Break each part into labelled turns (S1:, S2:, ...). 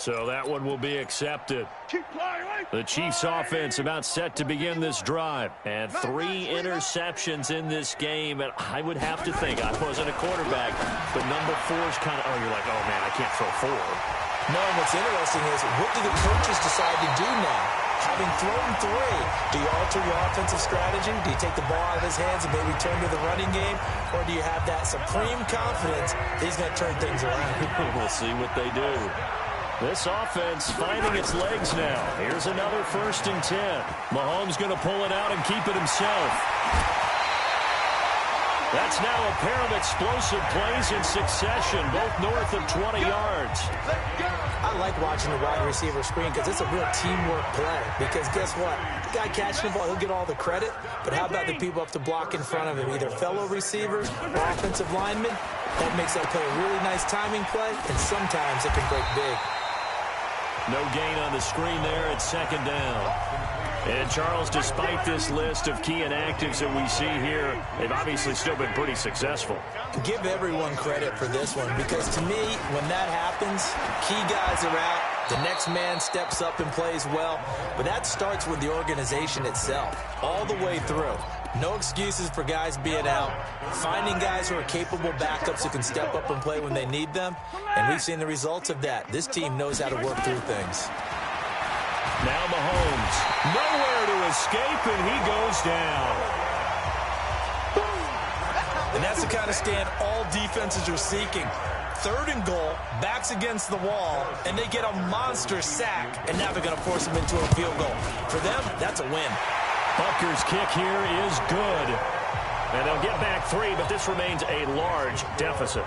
S1: So that one will be accepted. The Chiefs offense about set to begin this drive. And 3 interceptions in this game. And I would have to think, I wasn't a quarterback, but number 4 is kind of, you're like, oh, man, I can't throw 4.
S2: No, and what's interesting is, what do the coaches decide to do now? Having thrown 3, do you alter your offensive strategy? Do you take the ball out of his hands and maybe turn to the running game? Or do you have that supreme confidence that he's going to turn things around?
S1: We'll see what they do. This offense finding its legs now. Here's another 1st and 10. Mahomes going to pull it out and keep it himself. That's now a pair of explosive plays in succession, both north of 20 yards.
S2: I like watching the wide receiver screen because it's a real teamwork play. Because guess what? The guy catching the ball, he'll get all the credit. But how about the people up to block in front of him, either fellow receivers or offensive linemen? That makes that play a really nice timing play, and sometimes it can break big.
S1: No gain on the screen there at 2nd down. And, Charles, despite this list of key inactives that we see here, they've obviously still been pretty successful.
S2: Give everyone credit for this one, because to me, when that happens, key guys are out, the next man steps up and plays well, but that starts with the organization itself, all the way through. No excuses for guys being out, finding guys who are capable backups who can step up and play when they need them, and we've seen the results of that. This team knows how to work through things.
S1: Now Mahomes, nowhere to escape, and he goes down.
S2: And that's the kind of stand all defenses are seeking. 3rd and goal, backs against the wall, and they get a monster sack, and now they're going to force them into a field goal. For them, that's a win.
S1: Butker's kick here is good. And they'll get back 3, but this remains a large deficit.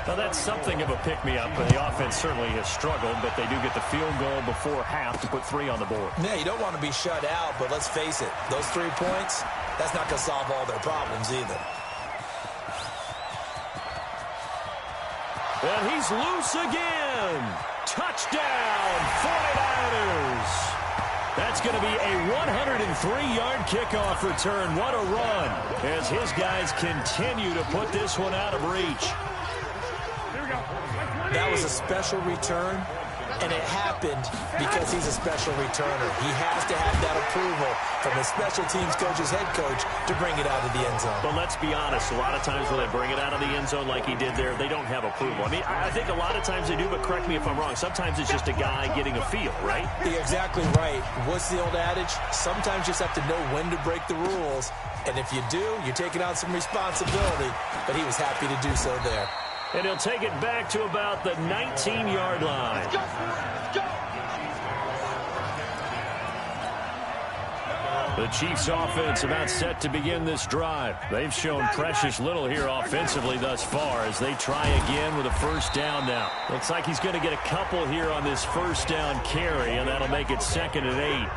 S1: Now, that's something of a pick-me-up, and the offense certainly has struggled, but they do get the field goal before half to put 3 on the board.
S2: Yeah, you don't want to be shut out, but let's face it, those 3 points, that's not going to solve all their problems either.
S1: And he's loose again. Touchdown, 49ers. That's going to be a 103-yard kickoff return. What a run as his guys continue to put this one out of reach.
S2: That was a special return, and it happened because he's a special returner. He has to have that approval from his special teams coach's head coach to bring it out of the end zone.
S1: But let's be honest, a lot of times when they bring it out of the end zone like he did there, they don't have approval. I mean, I think a lot of times they do, but correct me if I'm wrong. Sometimes it's just a guy getting a feel, right?
S2: You're exactly right. What's the old adage? Sometimes you just have to know when to break the rules, and if you do, you're taking on some responsibility, but he was happy to do so there.
S1: And he'll take it back to about the 19-yard line. The Chiefs offense about set to begin this drive. They've shown precious little here offensively thus far as they try again with a 1st down now. Looks like he's going to get a couple here on this 1st down carry, and that'll make it 2nd and 8.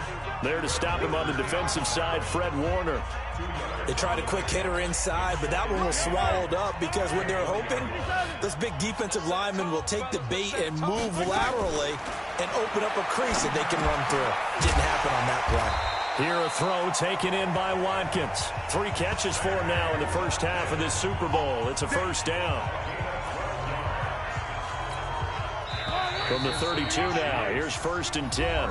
S1: There to stop him on the defensive side, Fred Warner.
S2: They tried a quick hitter inside, but that one was swallowed up because what they're hoping, this big defensive lineman will take the bait and move laterally and open up a crease that they can run through. Didn't happen on that play.
S1: Here a throw taken in by Watkins. 3 catches for him now in the first half of this Super Bowl. It's a 1st down. From the 32 now, here's 1st and 10.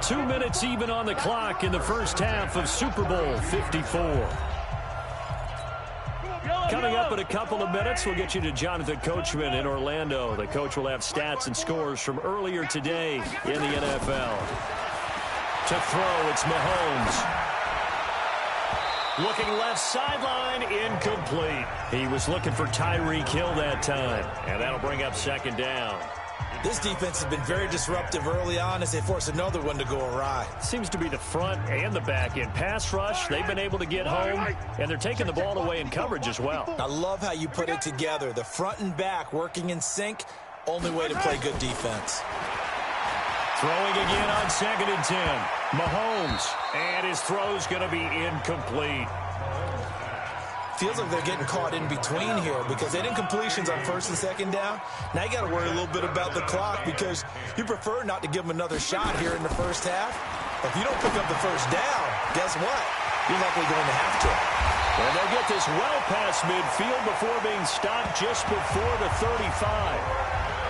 S1: 2 minutes even on the clock in the first half of Super Bowl 54. Coming up in a couple of minutes, we'll get you to Jonathan Coachman in Orlando. The coach will have stats and scores from earlier today in the NFL. To throw, it's Mahomes. Looking left sideline, incomplete. He was looking for Tyreek Hill that time, and that'll bring up 2nd down.
S2: This defense has been very disruptive early on as they force another one to go awry.
S1: Seems to be the front and the back end. Pass rush, they've been able to get home, and they're taking the ball away in coverage as well.
S2: I love how you put it together. The front and back working in sync, only way to play good defense.
S1: Throwing again on 2nd and 10. Mahomes, and his throw's going to be incomplete.
S2: Feels like they're getting caught in between here because they didn't completions on 1st and 2nd down. Now you got to worry a little bit about the clock because you prefer not to give them another shot here in the first half. But if you don't pick up the 1st down, guess what? You're likely going to have to.
S1: And they'll get this well past midfield before being stopped just before the 35.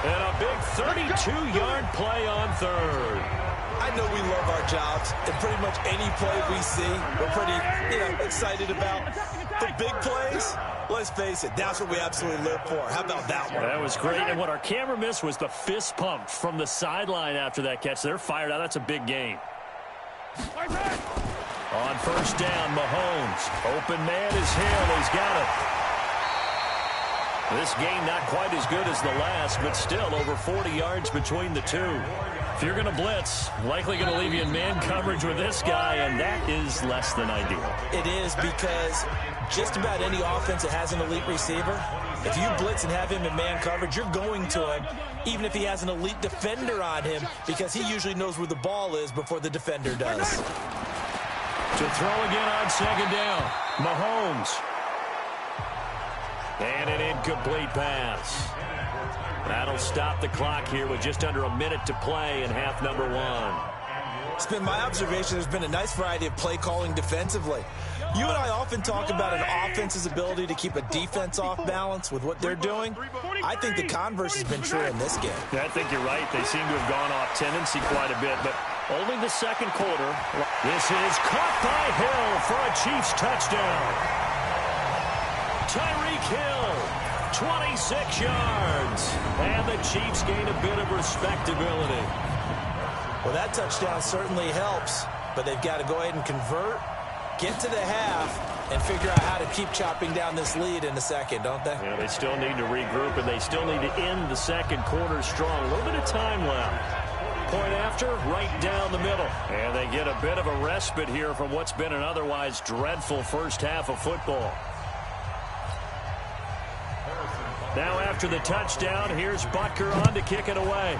S1: And a big 32-yard play on third.
S2: I know we love our jobs, and pretty much any play we see, we're pretty, excited about. The big plays, let's face it, that's what we absolutely live for. How about that one?
S1: That was great, and what our camera missed was the fist pump from the sideline after that catch. They're fired out. That's a big gain. On first down, Mahomes. Open man is Hill. He's got it. This game not quite as good as the last, but still over 40 yards between the two. If you're going to blitz, likely going to leave you in man coverage with this guy, and that is less than ideal.
S2: It is, because just about any offense that has an elite receiver, if you blitz and have him in man coverage, you're going to him, even if he has an elite defender on him, because he usually knows where the ball is before the defender does.
S1: To throw again on second down, Mahomes. And an incomplete pass. That'll stop the clock here with just under a minute to play in half number one.
S2: It's been my observation there's been a nice variety of play calling defensively. You and I often talk about an offense's ability to keep a defense off balance with what they're doing. I think the converse has been true in this game.
S1: Yeah, I think you're right. They seem to have gone off tendency quite a bit, but only the second quarter. This is caught by Hill for a Chiefs touchdown. Tyreek Hill, 26 yards. And the Chiefs gain a bit of respectability.
S2: Well, that touchdown certainly helps, but they've got to go ahead and convert, get to the half, and figure out how to keep chopping down this lead in the second, don't they?
S1: Yeah, they still need to regroup, and they still need to end the second quarter strong. A little bit of time left. Point after, right down the middle. And they get a bit of a respite here from what's been an otherwise dreadful first half of football. Now after the touchdown, here's Butker on to kick it away.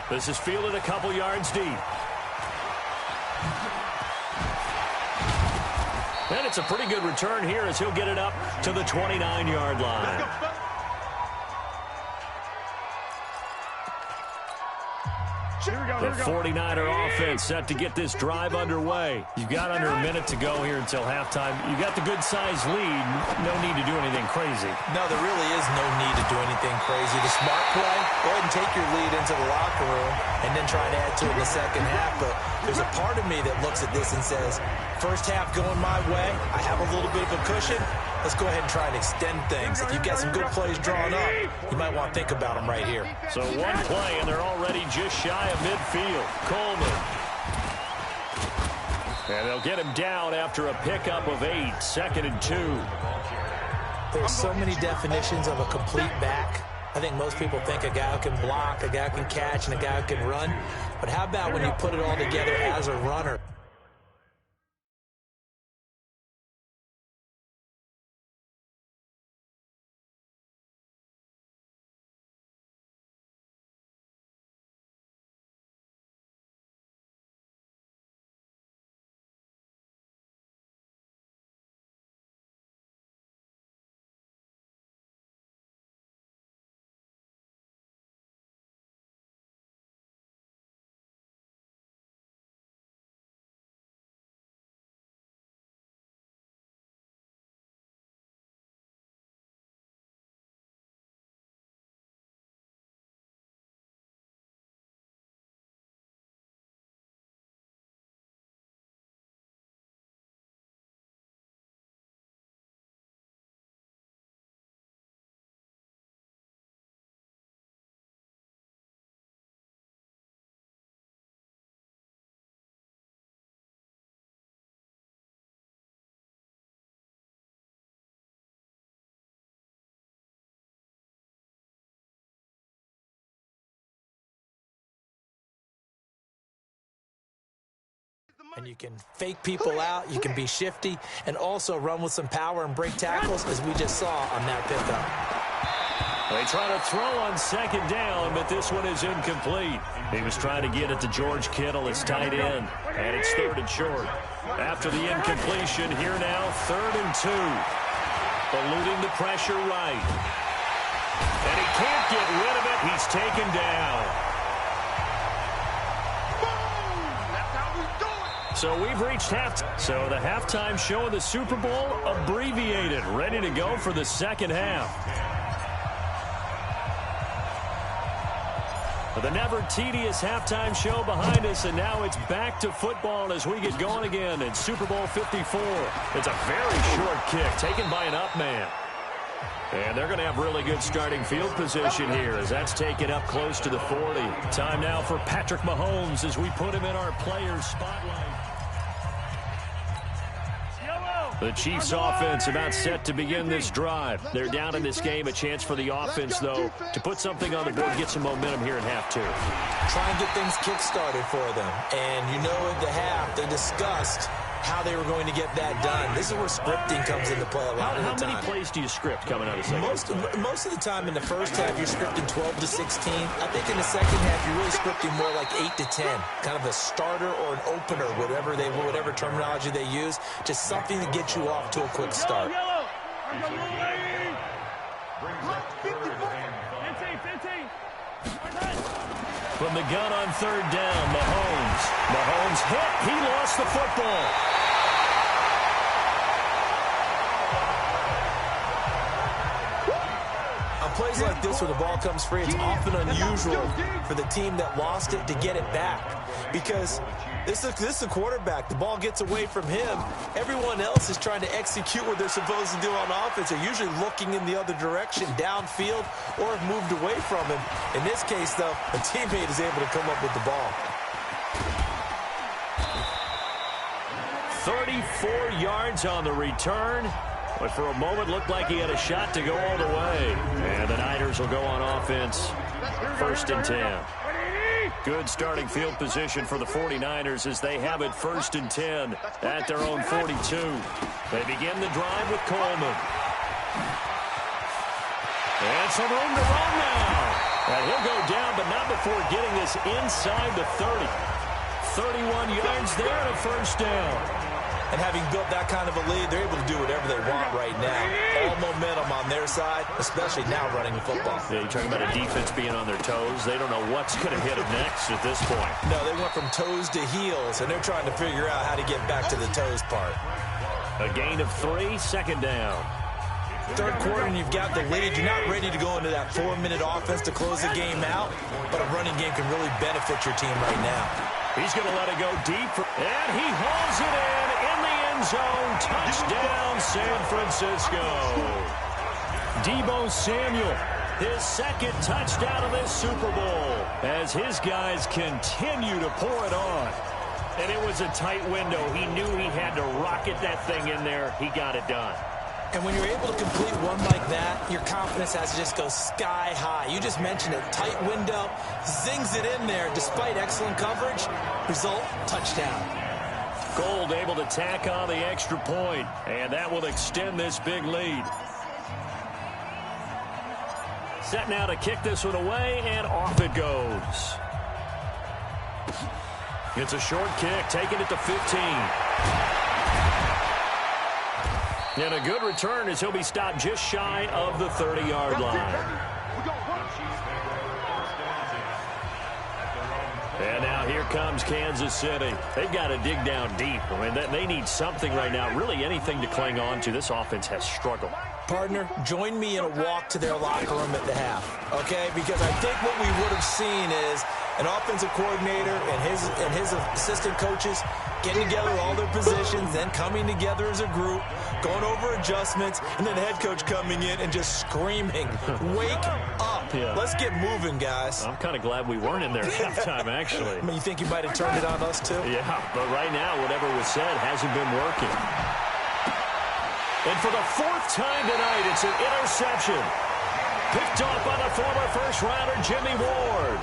S1: This is fielded a couple yards deep. And it's a pretty good return here as he'll get it up to the 29-yard line. The 49er offense set to get this drive underway. You've got under a minute to go here until halftime. You've got the good-sized lead. No need to do anything crazy.
S2: No, there really is no need to do anything crazy. The smart play, go ahead and take your lead into the locker room and then try to add to it in the second half. But there's a part of me that looks at this and says, first half going my way, I have a little bit of a cushion. Let's go ahead and try and extend things. If you've got some good plays drawn up, you might want to think about them right here.
S1: So one play, and they're already just shy of midfield. Coleman. And they'll get him down after a pickup of 8, 2nd and 2.
S2: There's so many definitions of a complete back. I think most people think a guy who can block, a guy who can catch, and a guy who can run. But how about when you put it all together as a runner? And you can fake people out, you can be shifty, and also run with some power and break tackles, as we just saw on that pickup.
S1: They try to throw on second down, but this one is incomplete. He was trying to get it to George Kittle, his tight end, and it's 3rd and short. After the incompletion, here now, 3rd and 2. Eluding the pressure right. And he can't get rid of it. He's taken down. So we've reached halftime. So the halftime show of the Super Bowl abbreviated, ready to go for the second half. The never tedious halftime show behind us, and now it's back to football as we get going again in Super Bowl 54. It's a very short kick taken by an up man. And they're going to have really good starting field position here as that's taken up close to the 40. Time now for Patrick Mahomes as we put him in our players' spotlight. The Chiefs offense about set to begin this drive. They're down in this game. A chance for the offense, though, to put something on the board, get some momentum here in half two.
S2: Try and get things kick-started for them. And you know at the half, they discussed how they were going to get that done. This is where scripting comes into play a lot of the time.
S1: How many plays do you script coming out of the second?
S2: Most of the time in the first half, you're scripting 12 to 16. I think in the second half, you're really scripting more like 8 to 10. Kind of a starter or an opener, whatever terminology they use. Just something to get you off to a quick start.
S1: From the gun on third down, Mahomes. Mahomes hit. He lost the football.
S2: On plays like this where the ball comes free, it's often unusual for the team that lost it to get it back. Because this is the quarterback. The ball gets away from him. Everyone else is trying to execute what they're supposed to do on offense. They're usually looking in the other direction, downfield, or have moved away from him. In this case, though, a teammate is able to come up with the ball.
S1: 34 yards on the return. But for a moment, looked like he had a shot to go all the way. And the Niners will go on offense. 1st and 10. Good starting field position for the 49ers as they have it 1st and 10 at their own 42. They begin the drive with Coleman. And some room to run now. And he'll go down, but not before getting this inside the 30. 31 yards there and a 1st down.
S2: And having built that kind of a lead, they're able to do whatever they want right now. All momentum on their side, especially now running the football.
S1: Yeah, you're talking about a defense being on their toes. They don't know what's going to hit them next at this point.
S2: No, they went from toes to heels, and they're trying to figure out how to get back to the toes part.
S1: A gain of 3, 2nd down.
S2: Third quarter, and you've got the lead. You're not ready to go into that 4-minute offense to close the game out, but a running game can really benefit your team right now.
S1: He's going to let it go deep, and he hauls it in the end zone. Touchdown, San Francisco. Deebo Samuel, his 2nd touchdown of this Super Bowl, as his guys continue to pour it on. And it was a tight window. He knew he had to rocket that thing in there. He got it done.
S2: And when you're able to complete one like that, your confidence has to just go sky high. You just mentioned it. Tight window, zings it in there despite excellent coverage. Result, touchdown.
S1: Gold able to tack on the extra point, and that will extend this big lead. Set now to kick this one away, and off it goes. It's a short kick, taking it to 15. And a good return as he'll be stopped just shy of the 30-yard line. And now here comes Kansas City. They've got to dig down deep. I mean, they need something right now, really anything to cling on to. This offense has struggled.
S2: Partner, join me in a walk to their locker room at the half, okay? Because I think what we would have seen is an offensive coordinator and his assistant coaches getting together all their positions, then coming together as a group, going over adjustments, and then the head coach coming in and just screaming, wake up. Yeah. Let's get moving, guys.
S1: I'm kind of glad we weren't in there at halftime, actually.
S2: I mean, you think you might have turned it on us, too?
S1: Yeah, but right now, whatever was said hasn't been working. And for the 4th time tonight, it's an interception. Picked off by the former first-rounder, Jimmy Ward.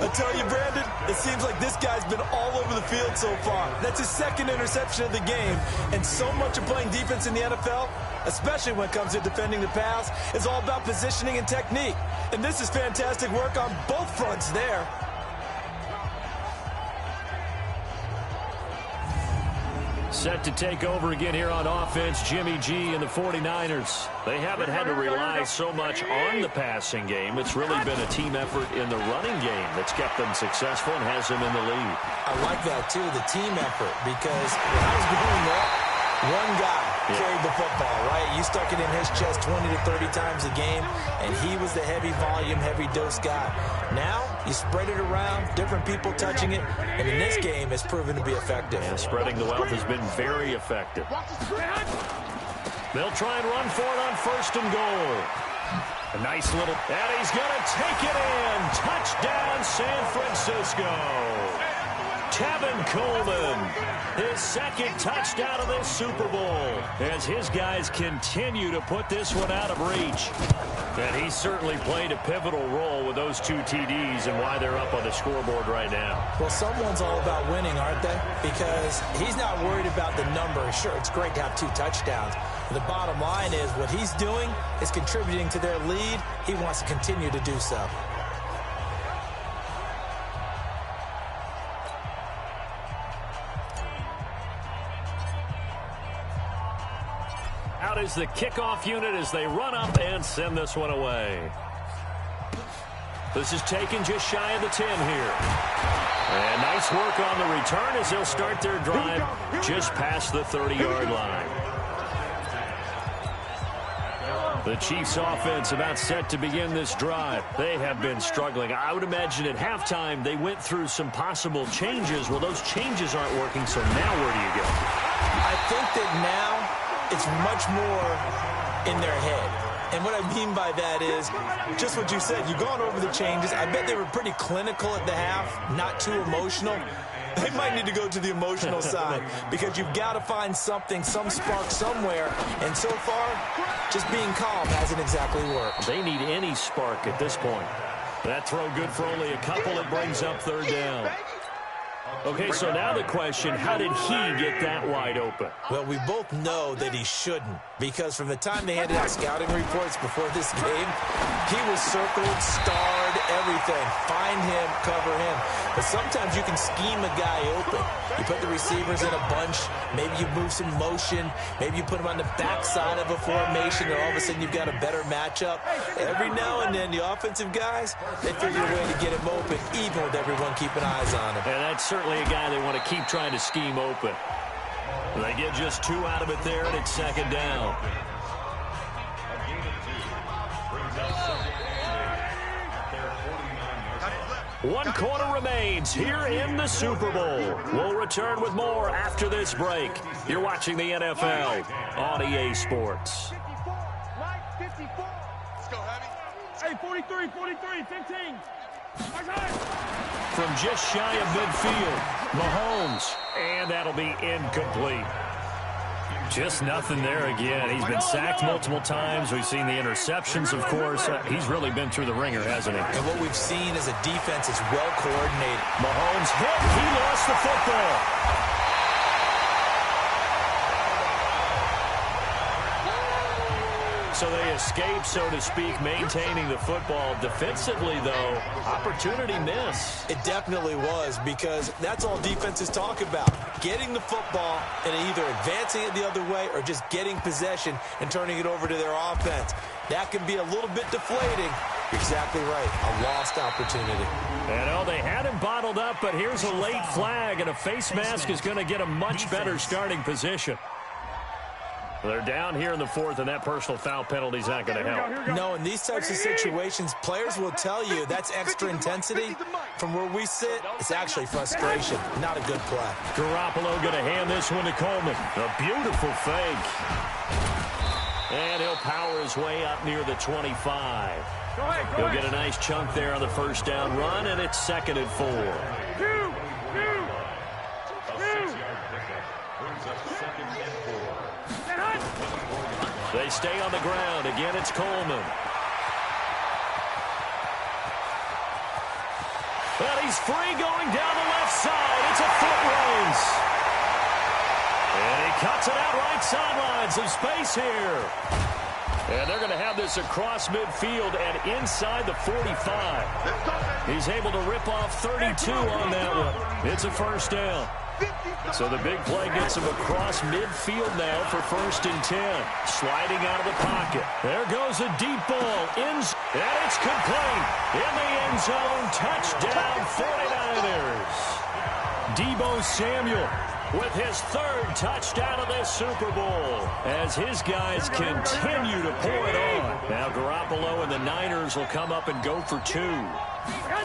S2: I tell you, Brandon, it seems like this guy's been all over the field so far. That's his 2nd interception of the game. And so much of playing defense in the NFL, especially when it comes to defending the pass, is all about positioning and technique. And this is fantastic work on both fronts there.
S1: Set to take over again here on offense, Jimmy G and the 49ers. They haven't had to rely so much on the passing game. It's really been a team effort in the running game that's kept them successful and has them in the lead.
S2: I like that, too, the team effort, because when I was growing up, one guy carried the football, right? You stuck it in his chest 20 to 30 times a game, and he was the heavy volume, heavy dose guy. Now, you spread it around, different people touching it, and in this game, it's proven to be effective.
S1: And spreading the wealth has been very effective. They'll try and run for it on 1st and goal. A nice little, and he's going to take it in. Touchdown, San Francisco. Tevin Coleman, his 2nd touchdown of this Super Bowl, as his guys continue to put this one out of reach. And he certainly played a pivotal role with those 2 TDs and why they're up on the scoreboard right now.
S2: Well, someone's all about winning, aren't they? Because he's not worried about the number. Sure, it's great to have 2 touchdowns. But the bottom line is what he's doing is contributing to their lead. He wants to continue to do so.
S1: Out is the kickoff unit as they run up and send this one away. This is taken just shy of the 10 here. And nice work on the return as they'll start their drive just past the 30-yard line. The Chiefs offense about set to begin this drive. They have been struggling. I would imagine at halftime they went through some possible changes. Well, those changes aren't working, so now where do you go?
S2: I think that now it's much more in their head. And what I mean by that is just what you said. You've gone over the changes. I bet they were pretty clinical at the half, not too emotional. They might need to go to the emotional side because you've got to find something, some spark somewhere. And so far, just being calm hasn't exactly worked.
S1: They need any spark at this point. That throw good for only a couple. It brings up 3rd down. Okay, so now the question, how did he get that wide open?
S2: Well, we both know that he shouldn't, because from the time they handed out scouting reports before this game, he was circled, starred, everything. Find him, cover him. But sometimes you can scheme a guy open. You put the receivers in a bunch. Maybe you move some motion. Maybe you put them on the backside of a formation, and all of a sudden you've got a better matchup. Every now and then, the offensive guys, they figure a way to get him open, even with everyone keeping eyes on him.
S1: And that's certainly a guy they want to keep trying to scheme open. They get just 2 out of it there, and it's 2nd down. One quarter remains here in the Super Bowl. We'll return with more after this break. You're watching the NFL on EA Sports.
S3: 54. Let's go, Heavy. Hey, 43, 15.
S1: From just shy of midfield, Mahomes, and that'll be incomplete. Just nothing there again. He's been sacked multiple times. We've seen the interceptions, of course. He's really been through the ringer, hasn't he?
S2: And what we've seen is a defense that's well coordinated.
S1: Mahomes hit. He lost the football. So they escape, so to speak, maintaining the football. Defensively, though, opportunity miss.
S2: It definitely was, because that's all defenses talk about. Getting the football and either advancing it the other way or just getting possession and turning it over to their offense. That can be a little bit deflating. You're exactly right. A lost opportunity.
S1: And they had him bottled up, but here's a late flag, and a face mask is going to get a much better starting position. They're down here in the 4th, and that personal foul penalty is not going to help.
S2: No, in these types of situations, players will tell you that's extra intensity. From where we sit, it's actually frustration, not a good play.
S1: Garoppolo going to hand this one to Coleman. A beautiful fake. And he'll power his way up near the 25. He'll get a nice chunk there on the 1st down run, and it's 2nd and 4. They stay on the ground. Again, it's Coleman. And he's free going down the left side. It's a foot race. And he cuts it out right sideline. Some space here. And they're going to have this across midfield and inside the 45. He's able to rip off 32 on that one. It's a 1st down. So the big play gets him across midfield now for 1st and 10. Sliding out of the pocket. There goes a deep ball. And it's complete. In the end zone. Touchdown 49ers. Deebo Samuel with his third touchdown of this Super Bowl as his guys continue to pour it on. Now Garoppolo and the Niners will come up and go for two.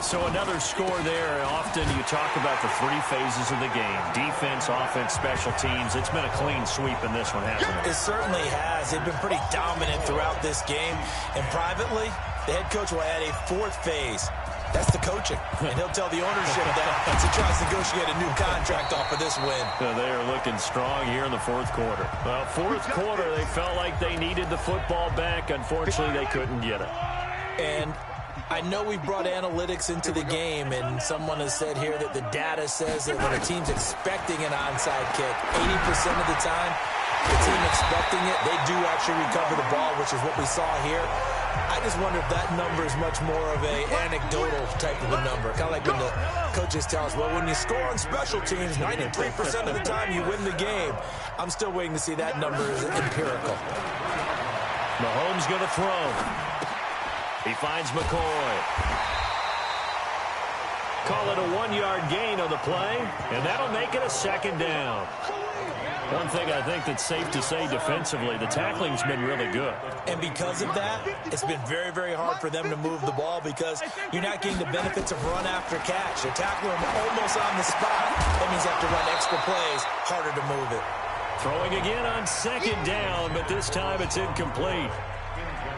S1: So another score there. Often you talk about the three phases of the game: defense, offense, special teams. It's been a clean sweep in this one, hasn't it?
S2: It certainly has. They've been pretty dominant throughout this game. And privately, the head coach will add a fourth phase. That's the coaching. And he'll tell the ownership that as he tries to negotiate a new contract off of this win.
S1: They are looking strong here in the fourth quarter. Well, fourth quarter, they felt like they needed the football back. Unfortunately, they couldn't get it.
S2: And I know we brought analytics into the game, and someone has said here that the data says that when a team's expecting an onside kick, 80% of the time, the team expecting it, they do actually recover the ball, which is what we saw here. I just wonder if that number is much more of an anecdotal type of a number. Kind of like when the coaches tell us, well, when you score on special teams, 93% of the time you win the game. I'm still waiting to see that number is empirical.
S1: Mahomes going to throw. He finds McCoy. Call it a 1-yard gain on the play, and that'll make it a second down. One thing I think that's safe to say defensively, the tackling's been really good.
S2: And because of that, it's been very, very hard for them to move the ball because you're not getting the benefits of run after catch. They're tackling them almost on the spot. That means they have to run extra plays, harder to move it.
S1: Throwing again on second down, but this time it's incomplete.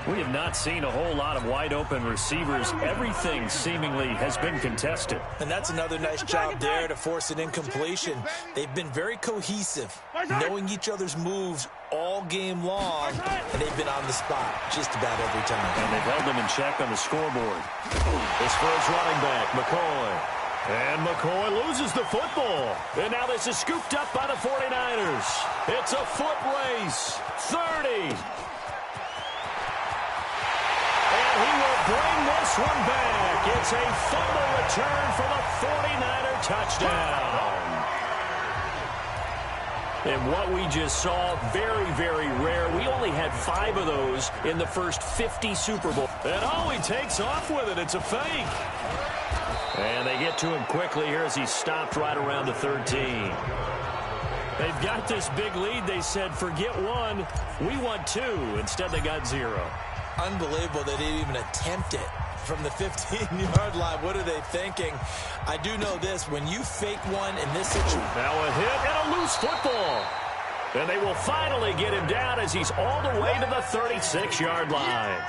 S1: We have not seen a whole lot of wide-open receivers. Everything seemingly has been contested.
S2: And that's another nice job there to force an incompletion. They've been very cohesive, knowing each other's moves all game long, and they've been on the spot just about every time.
S1: And they've held them in check on the scoreboard. This for his running back, McCoy. And McCoy loses the football. And now this is scooped up by the 49ers. It's a foot race. 30. He will bring this one back. It's a fumble return for the 49er touchdown. And what we just saw, very, very rare. We only had 5 of those in the first 50 Super Bowl. And oh, he takes off with it. It's a fake. And they get to him quickly here as he stopped right around the 13. They've got this big lead. They said, forget one. We want 2. Instead, they got 0.
S2: Unbelievable they didn't even attempt it from the 15-yard line. What are they thinking? I do know this. When you fake one in this situation.
S1: Now a hit and a loose football. And they will finally get him down as he's all the way to the 36-yard line.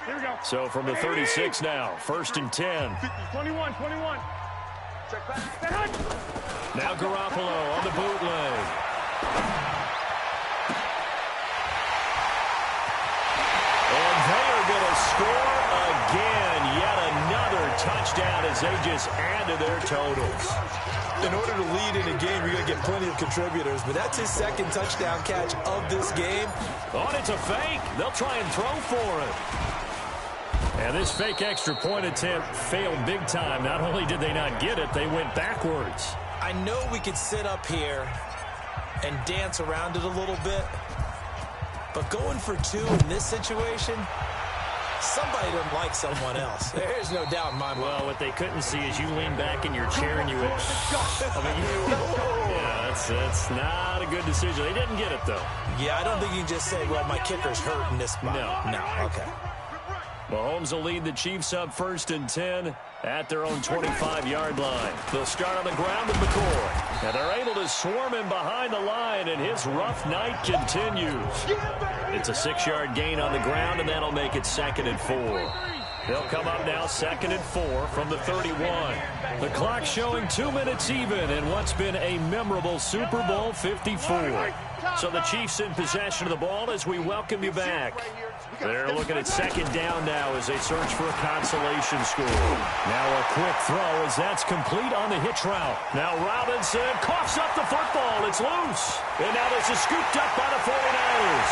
S3: Here we go.
S1: So from the 36 now, 1st and 10.
S3: 21.
S1: Now Garoppolo on the bootleg. Score again, yet another touchdown as they just add to their totals.
S2: In order to lead in a game, you're going to get plenty of contributors, but that's his second touchdown catch of this game.
S1: Oh, and it's a fake. They'll try and throw for it. And this fake extra point attempt failed big time. Not only did they not get it, they went backwards.
S2: I know we could sit up here and dance around it a little bit, but going for 2 in this situation, somebody doesn't like someone else. There's no doubt in my mind.
S1: Well, what they couldn't see is you lean back in your chair and you went, yeah, that's not a good decision. They didn't get it, though.
S2: Yeah, I don't think you can just say, well, my kicker's hurt in this spot. No, okay.
S1: Mahomes will lead the Chiefs up 1st and 10 at their own 25-yard line. They'll start on the ground with McCoy. And they're able to swarm him behind the line, and his rough night continues. It's a 6-yard gain on the ground, and that'll make it 2nd and 4. They'll come up now 2nd and 4 from the 31. The clock showing 2 minutes even in what's been a memorable Super Bowl 54. So the Chiefs in possession of the ball as we welcome you back. They're looking at 2nd down now as they search for a consolation score. Now a quick throw as that's complete on the hitch route. Now Robinson coughs up the football. It's loose. And now this is scooped up by the 49ers.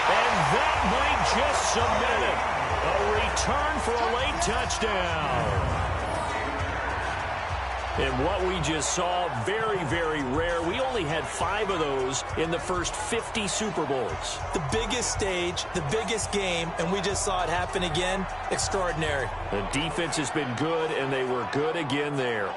S1: And that might just cement it. A return for a late touchdown. And what we just saw, very, very rare. We only had 5 of those in the first 50 Super Bowls.
S2: The biggest stage, the biggest game, and we just saw it happen again. Extraordinary.
S1: The defense has been good, and they were good again there.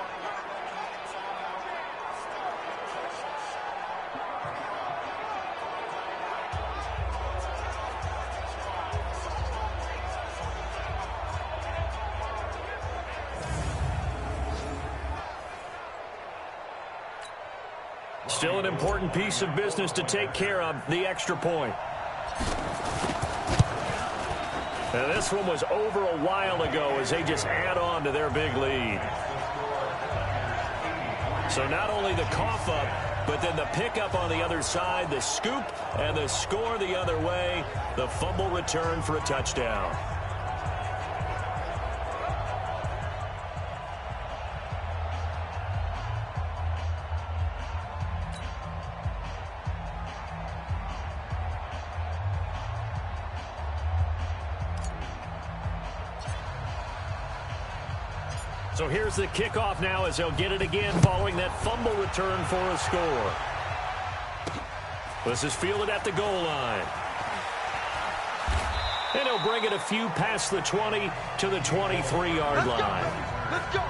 S1: Still an important piece of business to take care of, the extra point. And this one was over a while ago as they just add on to their big lead. So not only the cough up, but then the pickup on the other side, the scoop, and the score the other way, the fumble return for a touchdown. So here's the kickoff now as they'll get it again following that fumble return for a score. This is fielded at the goal line. And he'll bring it a few past the 20 to the 23-yard line.
S3: Let's go.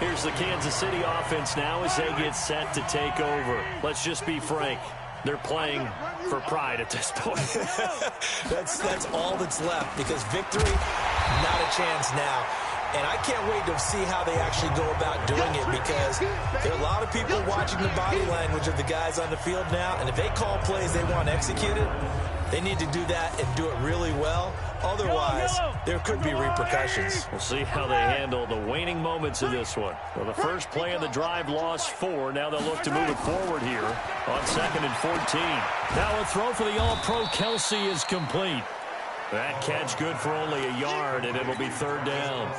S1: Here's the Kansas City offense now as they get set to take over. Let's just be frank. They're playing for pride at this point.
S2: That's all that's left because victory, not a chance now. And I can't wait to see how they actually go about doing it because there are a lot of people watching the body language of the guys on the field now. And if they call plays they want executed, they need to do that and do it really well. Otherwise, there could be repercussions.
S1: We'll see how they handle the waning moments of this one. Well, the first play of the drive lost 4. Now they'll look to move it forward here on 2nd and 14. Now a throw for the All-Pro Kelsey is complete. That catch good for only a yard, and it'll be 3rd down.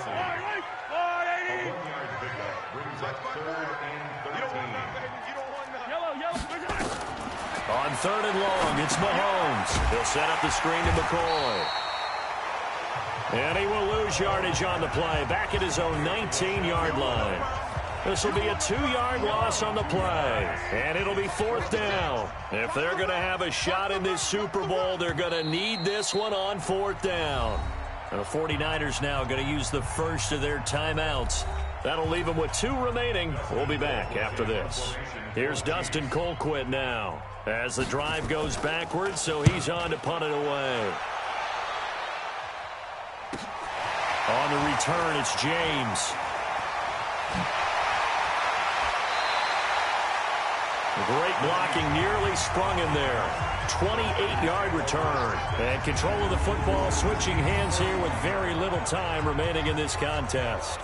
S1: On 3rd and long, it's Mahomes. He'll set up the screen to McCoy. And he will lose yardage on the play, back at his own 19-yard line. This will be a 2-yard loss on the play, and it'll be 4th down. If they're going to have a shot in this Super Bowl, they're going to need this one on 4th down. And the 49ers now going to use the first of their timeouts. That'll leave them with 2 remaining. We'll be back after this. Here's Dustin Colquitt now as the drive goes backwards, so he's on to punt it away. On the return, it's James. Great blocking, nearly sprung in there. 28-yard return. And control of the football, switching hands here with very little time remaining in this contest.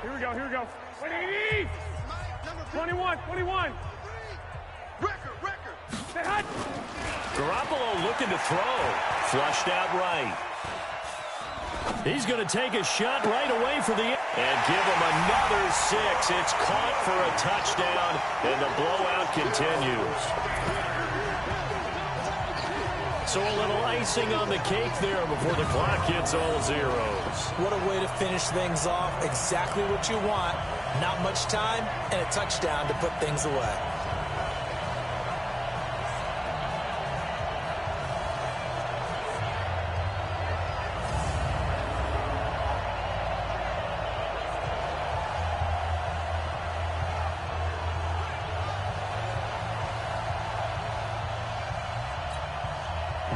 S3: Here we go, here we go. 21. Record. Stay hot.
S1: Garoppolo looking to throw. Flushed out right. He's going to take a shot right away for the and give him another 6. It's caught for a touchdown, and the blowout continues. So a little icing on the cake there before the clock hits all zeros.
S2: What a way to finish things off. Exactly what you want. Not much time and a touchdown to put things away.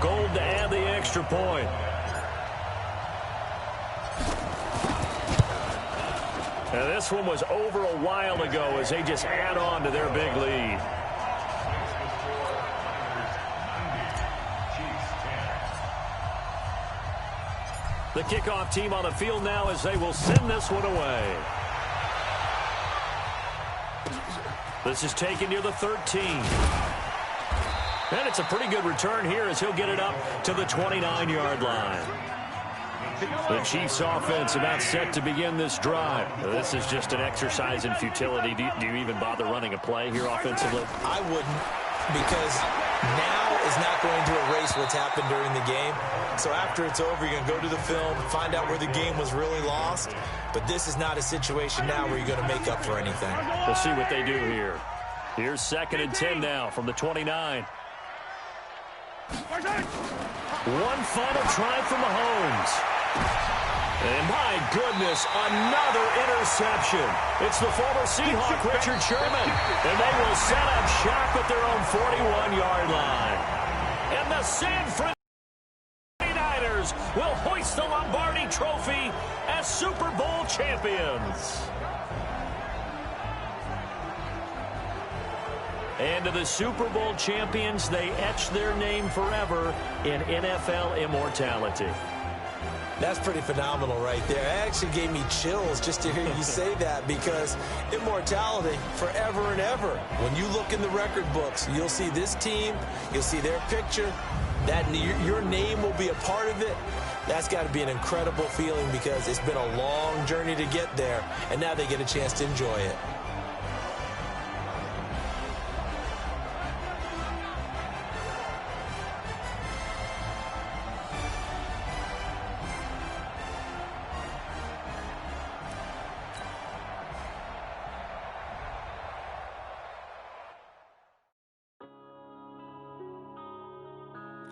S1: Gold to add the extra point. Now this one was over a while ago as they just add on to their big lead. The kickoff team on the field now as they will send this one away. This is taken near the 13. And it's a pretty good return here as he'll get it up to the 29-yard line. The Chiefs offense about set to begin this drive. This is just an exercise in futility. Do you even bother running a play here offensively?
S2: I wouldn't, because now is not going to erase what's happened during the game. So after it's over, you're going to go to the film, find out where the game was really lost. But this is not a situation now where you're going to make up for anything.
S1: We'll see what they do here. Here's 2nd and 10 now from the 29. One final try for Mahomes. And my goodness, another interception. It's the former Seahawk, Richard Sherman. And they will set up shop at their own 41-yard line. And the San Francisco 49ers will hoist the Lombardi Trophy as Super Bowl champions. And to the Super Bowl champions, they etch their name forever in NFL immortality.
S2: That's pretty phenomenal right there. It actually gave me chills just to hear you say that, because immortality forever and ever. When you look in the record books, you'll see this team, you'll see their picture, that your name will be a part of it. That's got to be an incredible feeling, because it's been a long journey to get there, and now they get a chance to enjoy it.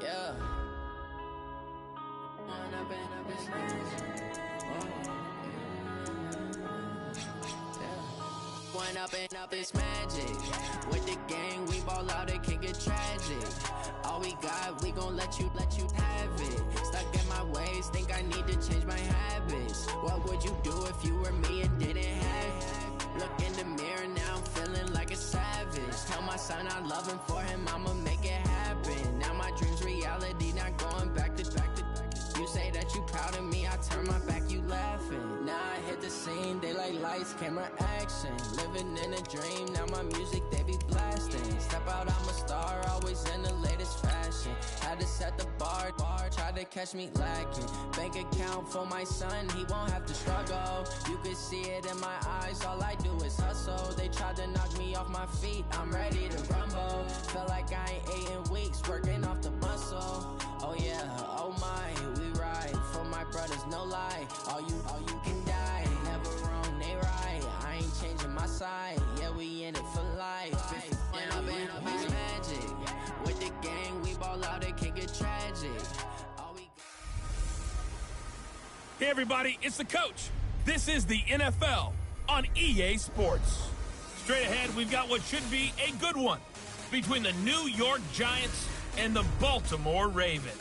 S4: Yeah. One up and up is magic. With the gang, we ball out, it can get tragic. All we got, we gon' let you have it. Stuck in my ways, think I need to change my habits. What would you do if you were me and didn't have it? Look in the mirror, now I'm feeling like a savage. Tell my son I love him, for him I'ma make it happen. Now my dream's reality, not going back to. You say that you proud of me, I turn my back, you laughing. Now I hit the scene, they like lights, camera, action. Living in a dream, now my music, they be blasting. Step out, I'm a star, always in the latest fashion. Had to set the bar, try to catch me lacking. Bank account for my son, he won't have to struggle. You can see it in my eyes, all I do is hustle. They tried to knock me off my feet, I'm ready to rumble. Feel like I ain't ate in weeks, working off the muscle. Oh yeah, oh my, we ride for my brothers, no lie. All you can die, never wrong, they right. I ain't changing my side, yeah, we in it for life. And I've been magic. With the gang, we ball out, it can get tragic.
S5: Hey everybody, it's the coach. This is the NFL on EA Sports. Straight ahead, we've got what should be a good one between the New York Giants and the Baltimore Ravens.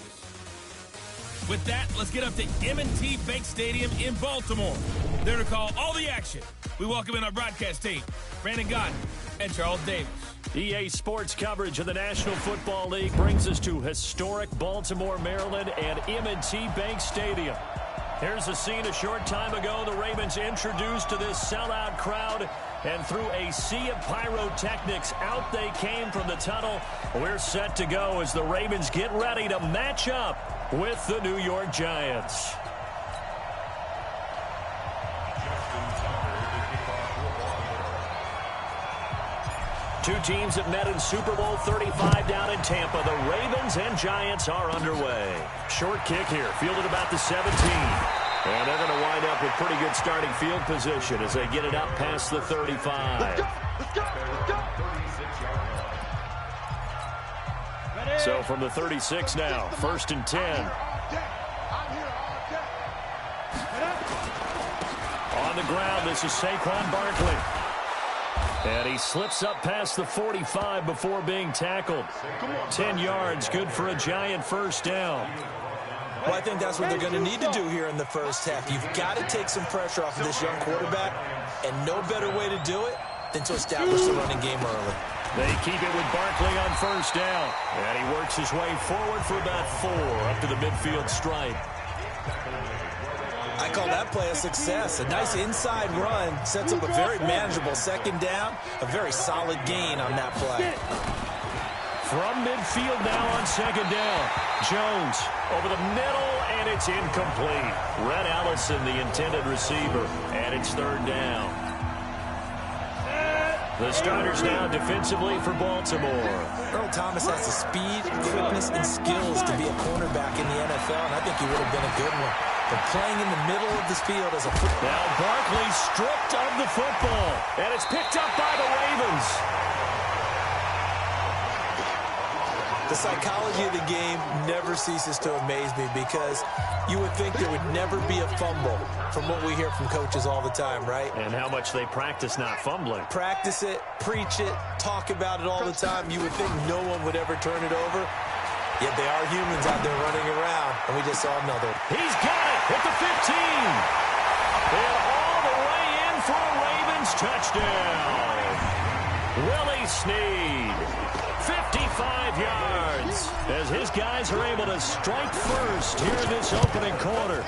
S5: With that, let's get up to M&T Bank Stadium in Baltimore. There to call all the action. We welcome in our broadcast team, Brandon Godden and Charles Davis.
S1: EA Sports coverage of the National Football League brings us to historic Baltimore, Maryland, and M&T Bank Stadium. Here's a scene a short time ago. The Ravens introduced to this sellout crowd, and through a sea of pyrotechnics, out they came from the tunnel. We're set to go as the Ravens get ready to match up with the New York Giants. Two teams have met in Super Bowl 35 down in Tampa. The Ravens and Giants are underway. Short kick here, fielded about the 17. And they're going to wind up with pretty good starting field position as they get it up past the 35.
S3: Let's go.
S1: So from the 36 now, 1st and 10. On the ground, this is Saquon Barkley. And he slips up past the 45 before being tackled. 10 yards, good for a Giant first down.
S2: Well, I think that's what they're going to need to do here in the first half. You've got to take some pressure off of this young quarterback, and no better way to do it than to establish the running game early.
S1: They keep it with Barkley on first down. And he works his way forward for about 4 up to the midfield stripe.
S2: I call that play a success. A nice inside run sets up a very manageable second down. A very solid gain on that play.
S1: From midfield now on second down. Jones over the middle, and it's incomplete. Red Allison, the intended receiver, and it's third down. The starters now defensively for Baltimore.
S2: Earl Thomas has the speed, quickness, and skills to be a cornerback in the NFL, and I think he would have been a good one. But playing in the middle of this field as a football.
S1: Now Barkley stripped of the football, and it's picked up by the Ravens.
S2: The psychology of the game never ceases to amaze me, because you would think there would never be a fumble from what we hear from coaches all the time, right?
S1: And how much they practice not fumbling.
S2: Practice it, preach it, talk about it all the time. You would think no one would ever turn it over. Yet they are humans out there running around, and we just saw another.
S1: He's got it at the 15. And all the way in for a Ravens touchdown. Willie Snead, 55 yards, as his guys are able to strike first here in this opening quarter.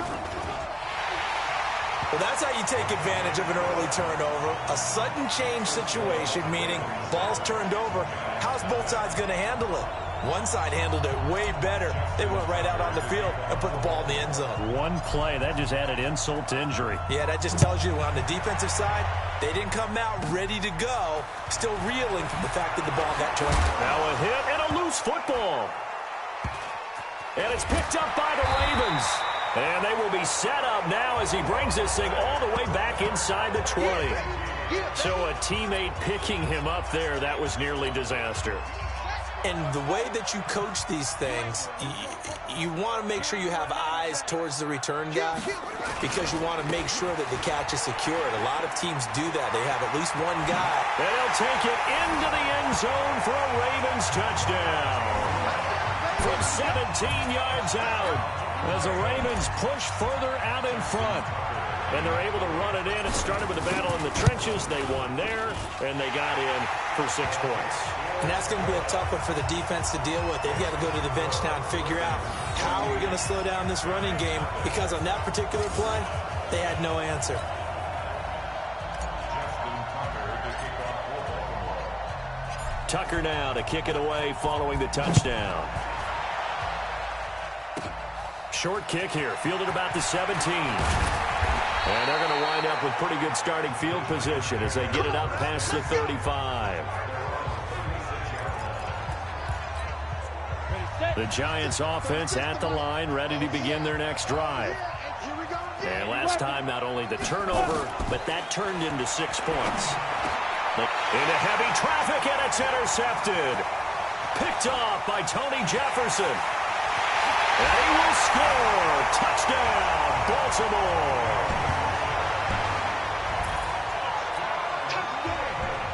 S2: Well, that's how you take advantage of an early turnover. A sudden change situation, meaning ball's turned over. How's both sides going to handle it? One side handled it way better. They went right out on the field and put the ball in the end zone.
S1: One play, that just added insult to injury.
S2: Yeah, that just tells you on the defensive side, they didn't come out ready to go, still reeling from the fact that the ball got turned.
S1: Now a hit and a loose football. And it's picked up by the Ravens. And they will be set up now as he brings this thing all the way back inside the 20. So a teammate picking him up there, that was nearly disaster.
S2: And the way that you coach these things, you want to make sure you have eyes towards the return guy because you want to make sure that the catch is secured. A lot of teams do that. They have at least one guy.
S1: And they'll take it into the end zone for a Ravens touchdown. From 17 yards out as the Ravens push further out in front. And they're able to run it in. It started with a battle in the trenches. They won there, and they got in for 6 points.
S2: And that's going to be a tough one for the defense to deal with. They've got to go to the bench now and figure out how we're going to slow down this running game because on that particular play, they had no answer.
S1: Tucker now to kick it away following the touchdown. Short kick here, fielded about the 17. And they're going to wind up with pretty good starting field position as they get it up past the 35. The Giants offense at the line, ready to begin their next drive. And last time, not only the turnover, but that turned into 6 points. Into heavy traffic, and it's intercepted. Picked off by Tony Jefferson. And he will score. Touchdown, Baltimore.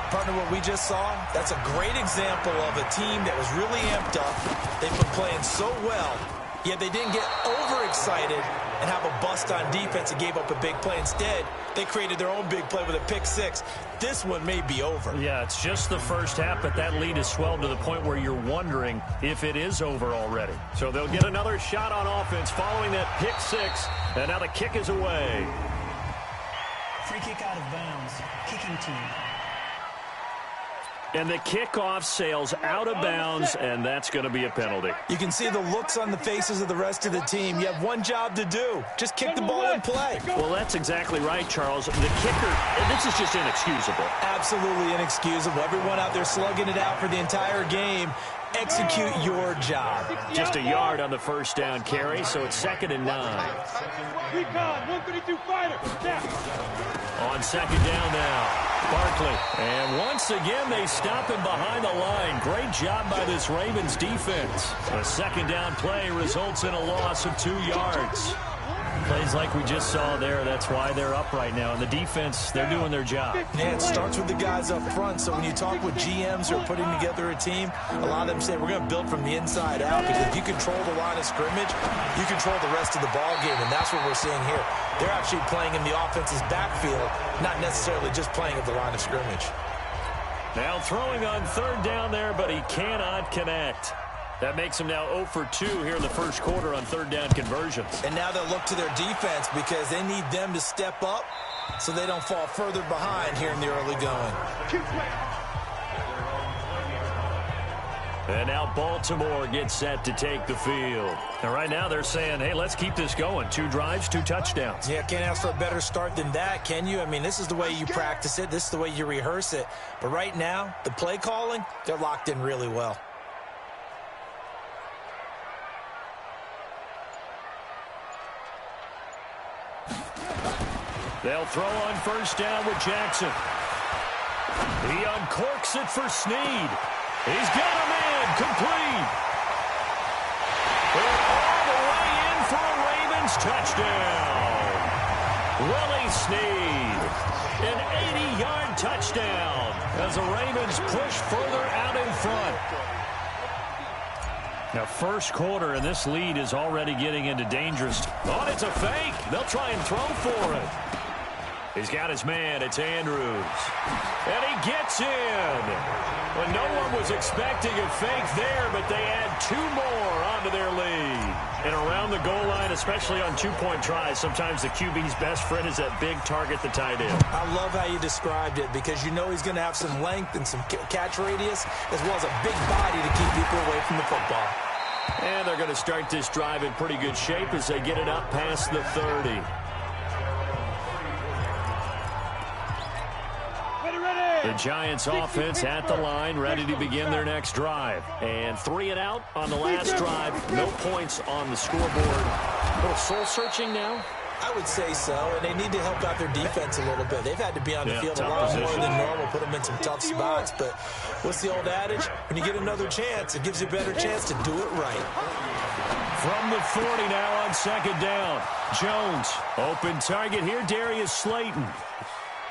S2: Partner, what we just saw, that's a great example of a team that was really amped up. They've been playing so well, yet they didn't get overexcited and have a bust on defense and gave up a big play. Instead, they created their own big play with a pick six. This one may be over.
S1: Yeah, it's just the first half, but that lead has swelled to the point where you're wondering if it is over already. So they'll get another shot on offense following that pick six, and now the kick is away.
S6: Free kick out of bounds. Kicking team.
S1: And the kickoff sails out of bounds, and that's going to be a penalty.
S2: You can see the looks on the faces of the rest of the team. You have one job to do. Just kick the ball and play.
S1: Well, that's exactly right, Charles. The kicker, this is just inexcusable.
S2: Absolutely inexcusable. Everyone out there slugging it out for the entire game. Execute your job.
S1: Just a yard on the first down carry, so it's 2nd and 9.
S3: Recon, 132 fighter.
S1: On 2nd down now. Barkley. And once again, they stop him behind the line. Great job by this Ravens defense. A 2nd down play results in a loss of 2 yards. Plays like we just saw there, that's why they're up right now. And the defense, they're doing their job.
S2: Yeah, it starts with the guys up front. So when you talk with GMs who are putting together a team, a lot of them say we're going to build from the inside out. Because if you control the line of scrimmage, you control the rest of the ball game. And that's what we're seeing here. They're actually playing in the offense's backfield, not necessarily just playing at the line of scrimmage.
S1: Now throwing on 3rd down there, but he cannot connect. That makes him now 0 for 2 here in the first quarter on 3rd down conversions.
S2: And now they'll look to their defense because they need them to step up so they don't fall further behind here in the early going.
S1: And now Baltimore gets set to take the field. And right now they're saying, hey, let's keep this going. 2 drives, 2 touchdowns.
S2: Yeah, can't ask for a better start than that, can you? I mean, this is the way you practice it. This is the way you rehearse it. But right now, the play calling, they're locked in really well.
S1: They'll throw on 1st down with Jackson. He uncorks it for Snead. He's got a man complete. And all the way in for a Ravens touchdown. Willie Snead. An 80-yard touchdown as the Ravens push further out in front. Now, first quarter, and this lead is already getting into dangerous. Oh, it's a fake. They'll try and throw for it. He's got his man. It's Andrews. And he gets in. Well, no one was expecting a fake there, but they add 2 more onto their lead. And around the goal line, especially on 2-point tries, sometimes the QB's best friend is that big target, the tight end.
S2: I love how you described it because you know he's going to have some length and some catch radius as well as a big body to keep people away from the football.
S1: And they're going to start this drive in pretty good shape as they get it up past the 30. The Giants offense at the line, ready to begin their next drive. And 3 and out on the last drive. No points on the scoreboard. A little soul-searching now?
S2: I would say so, and they need to help out their defense a little bit. They've had to be on the field a lot more than normal, put them in some tough spots. But what's the old adage? When you get another chance, it gives you a better chance to do it right.
S1: From the 40 now on second down. Jones, open target here, Darius Slayton.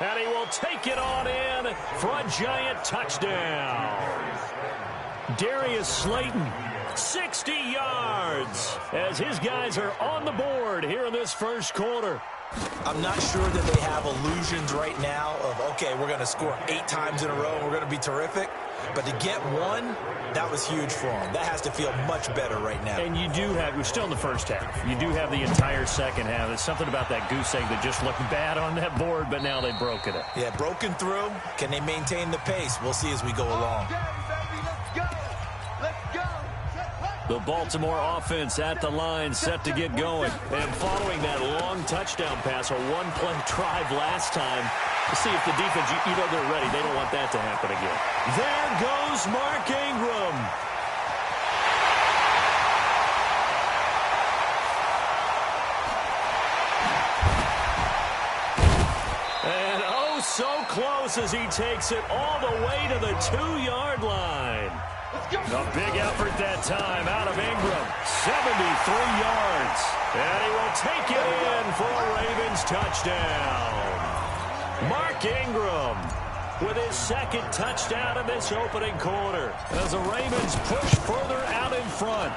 S1: And he will take it on in for a Giant touchdown. Darius Slayton, 60 yards, as his guys are on the board here in this first quarter.
S2: I'm not sure that they have illusions right now of, okay, we're going to score 8 times in a row and we're going to be terrific. But to get 1, that was huge for them. That has to feel much better right now.
S1: And you do have, we're still in the first half. You do have the entire second half. There's something about that goose egg that just looked bad on that board, but now they've broken it.
S2: Yeah, broken through. Can they maintain the pace? We'll see as we go along.
S1: The Baltimore offense at the line, set to get going. And following that long touchdown pass, a 1-play drive last time, to see if the defense, you know they're ready. They don't want that to happen again. There goes Mark Ingram. And oh, so close as he takes it all the way to the 2-yard line. A big effort that time out of Ingram. 73 yards. And he will take it in for a Ravens touchdown. Mark Ingram with his second touchdown in this opening quarter as the Ravens push further out in front.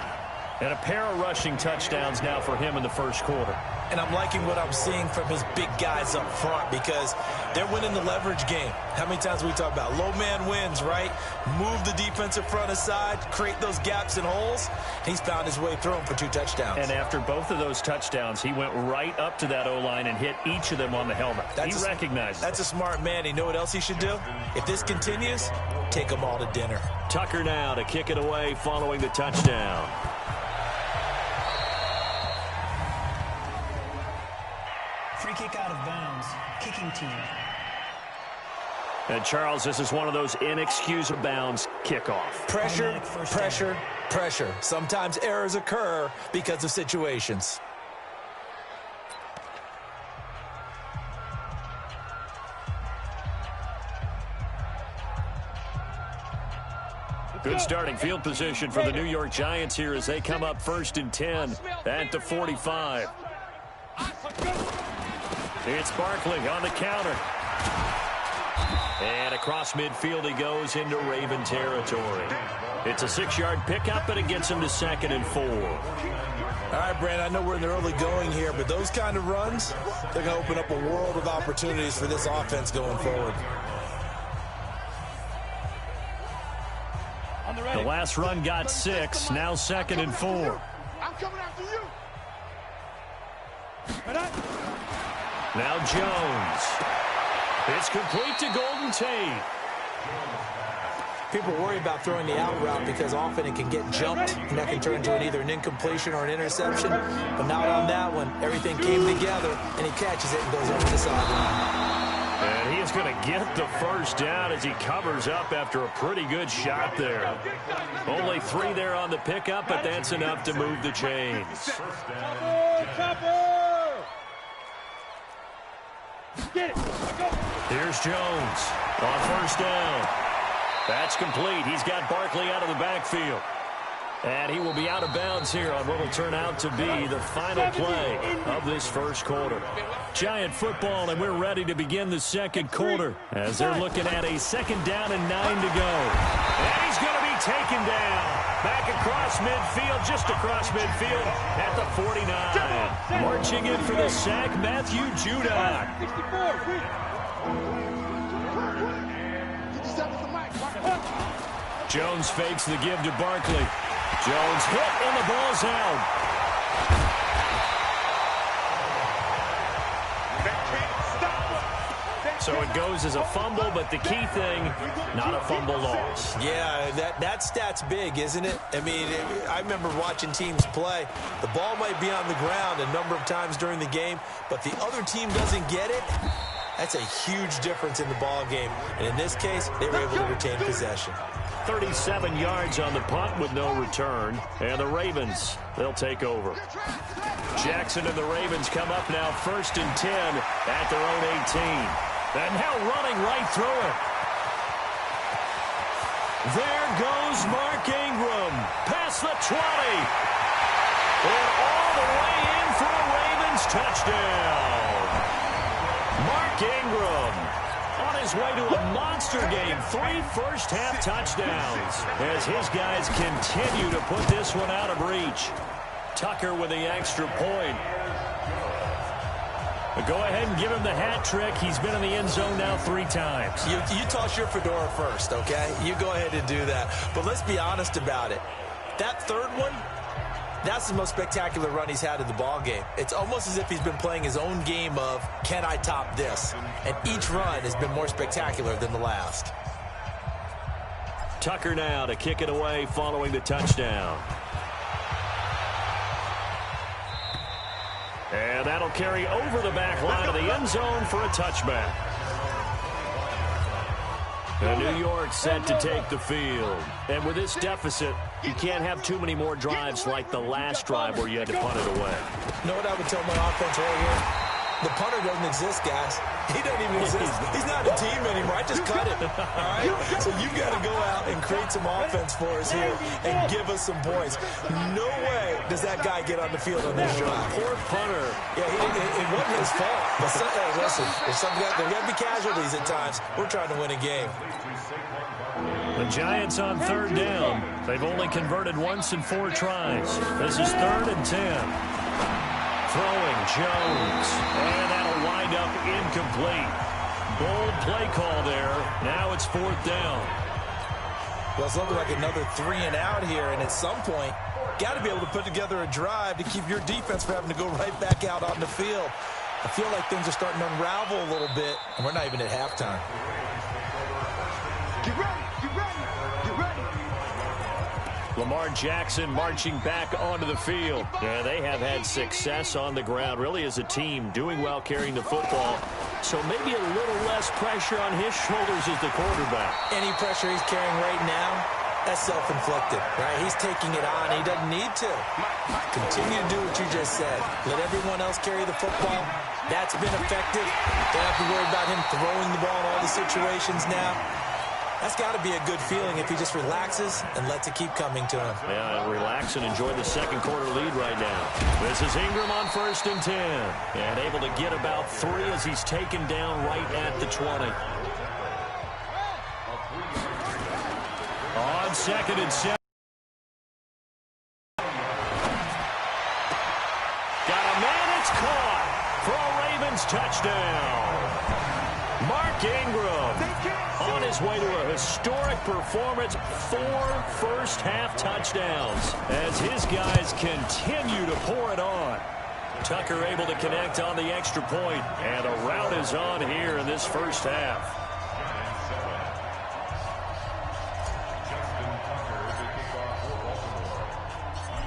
S1: And a pair of rushing touchdowns now for him in the first quarter.
S2: And I'm liking what I'm seeing from his big guys up front because they're winning the leverage game. How many times we talk about low man wins, right? Move the defensive front aside, create those gaps and holes. He's found his way through them for 2 touchdowns.
S1: And after both of those touchdowns, he went right up to that O-line and hit each of them on the helmet. He recognizes
S2: That's a smart man. You know what else he should do? If this continues, take them all to dinner.
S1: Tucker now to kick it away following the touchdown.
S6: Free kick out of bounds. Kicking team.
S1: And Charles, this is one of those inexcusable bounds kickoff.
S2: Pressure, pressure, pressure. Sometimes errors occur because of situations.
S1: Good starting field position for the New York Giants here as they come up 1st and 10 at the 45. It's Barkley on the counter. And across midfield he goes into Raven territory. It's a 6-yard pickup, but it gets him to 2nd and 4.
S2: All right, Brandon, I know we're in the early going here, but those kind of runs, they're going to open up a world of opportunities for this offense going forward.
S1: The last run got 6, now 2nd and 4.
S3: I'm coming after you.
S1: Now Jones. It's complete to Golden Tate.
S2: People worry about throwing the out route because often it can get jumped, and that can turn into either an incompletion or an interception. But not on that one. Everything came together, and he catches it and goes over the sideline.
S1: And he is going to get the first down as he covers up after a pretty good shot there. Only 3 there on the pickup, but that's enough to move the chains. Here's Jones on 1st down. That's complete. He's got Barkley out of the backfield. And he will be out of bounds here on what will turn out to be the final play of this first quarter. Giant football, and we're ready to begin the second quarter as they're looking at a 2nd down and 9 to go. And he's going to be taken down. Back across midfield, just across midfield at the 49. Marching in for the sack, Matthew Judon.
S3: 64.
S1: Jones fakes the give to Barkley. Jones hit and the ball's out. So it goes as a fumble, but the key thing, not a fumble loss.
S2: Yeah, that stat's big, isn't it? I mean, I remember watching teams play. The ball might be on the ground a number of times during the game, but the other team doesn't get it. That's a huge difference in the ball game. And in this case, they were able to retain possession.
S1: 37 yards on the punt with no return. And the Ravens, they'll take over. Jackson and the Ravens come up now 1st and 10 at their own 18. And now running right through it. There goes Mark Ingram. Past the 20. And all the way in for a Ravens touchdown. Mark Ingram on his way to a monster game. 3 first-half touchdowns as his guys continue to put this one out of reach. Tucker with the extra point. But go ahead and give him the hat trick. He's been in the end zone now 3 times.
S2: You toss your fedora first, okay? You go ahead and do that. But let's be honest about it. That third one, that's the most spectacular run he's had in the ball game. It's almost as if he's been playing his own game of, can I top this? And each run has been more spectacular than the last.
S1: Tucker now to kick it away following the touchdown. And that'll carry over the back line of the end zone for a touchback. And New York set to take the field. And with this deficit, you can't have too many more drives like the last drive where you had to punt it away.
S2: You know what I would tell my offense right here? The punter doesn't exist, guys. He doesn't even exist. He's not a team anymore. I just cut it. All right? So you got to go out and create some offense for us here and give us some points. No way does that guy get on the field on this drive.
S1: Poor punter.
S2: Yeah, it wasn't his fault. But hey, listen, there got to be casualties at times. We're trying to win a game.
S1: The Giants on 3rd down. They've only converted once in 4 tries. This is 3rd and 10. Throwing Jones. And that'll wind up incomplete. Bold play call there. Now it's 4th down.
S2: Well, it's looking like another 3 and out here. And at some point, got to be able to put together a drive to keep your defense from having to go right back out on the field. I feel like things are starting to unravel a little bit. And we're not even at halftime.
S3: Get ready. Get ready. Get ready.
S1: Lamar Jackson marching back onto the field. Yeah, they have had success on the ground, really as a team, doing well carrying the football. So maybe a little less pressure on his shoulders as the quarterback.
S2: Any pressure he's carrying right now, that's self-inflicted, right? He's taking it on. He doesn't need to. Continue to do what you just said. Let everyone else carry the football. That's been effective. Don't have to worry about him throwing the ball in all the situations now. That's got to be a good feeling if he just relaxes and lets it keep coming to him.
S1: Yeah, relax and enjoy the 2nd quarter lead right now. This is Ingram on 1st and 10. And able to get about 3 as he's taken down right at the 20. On 2nd and 7. Got a man, it's caught for a Ravens touchdown. Mark Ingram on his way to a historic performance, 4 first-half touchdowns as his guys continue to pour it on. Tucker able to connect on the extra point, and a rout is on here in this first half.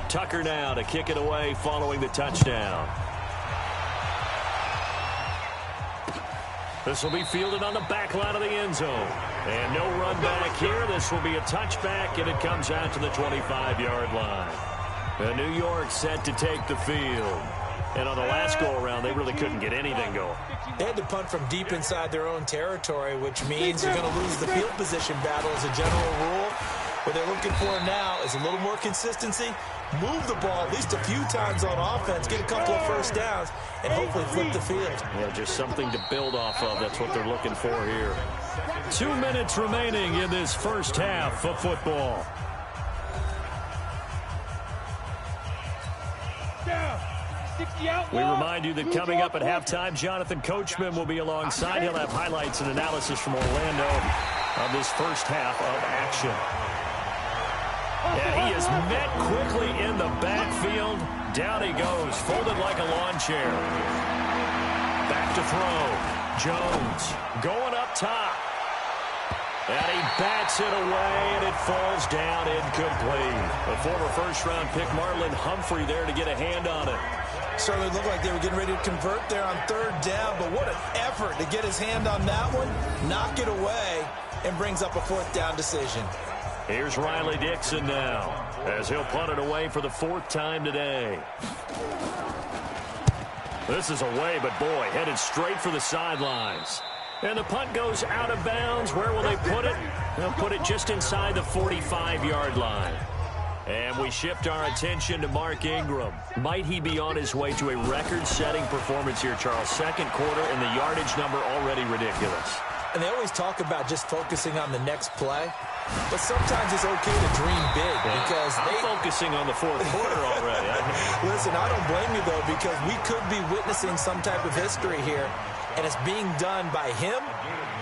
S1: Tucker now to kick it away following the touchdown. This will be fielded on the back line of the end zone. And no run back here. This will be a touchback, and it comes out to the 25-yard line. And New York set to take the field. And on the last go-around, they really couldn't get anything going.
S2: They had to punt from deep inside their own territory, which means you're going to lose the field position battle as a general rule. What they're looking for now is a little more consistency, move the ball at least a few times on offense, get a couple of first downs, and hopefully flip the field.
S1: Yeah, just something to build off of. That's what they're looking for here. 2 minutes remaining in this first half of football. We remind you that coming up at halftime, Jonathan Coachman will be alongside. He'll have highlights and analysis from Orlando of this first half of action. And he is met quickly in the backfield. Down he goes, folded like a lawn chair. Back to throw. Jones going up top. And he bats it away, and it falls down incomplete. The former first-round pick, Marlon Humphrey, there to get a hand on it.
S2: Certainly looked like they were getting ready to convert there on third down, but what an effort to get his hand on that one, knock it away, and brings up a fourth down decision.
S1: Here's Riley Dixon now, as he'll punt it away for the fourth time today. This is away, but boy, headed straight for the sidelines. And the punt goes out of bounds. Where will they put it? They'll put it just inside the 45-yard line. And we shift our attention to Mark Ingram. Might he be on his way to a record-setting performance here, Charles? Second quarter, and the yardage number already ridiculous.
S2: And they always talk about just focusing on the next play. But sometimes it's okay to dream big because
S1: I'm focusing on the fourth quarter already.
S2: Listen, I don't blame you, though, because we could be witnessing some type of history here. And it's being done by him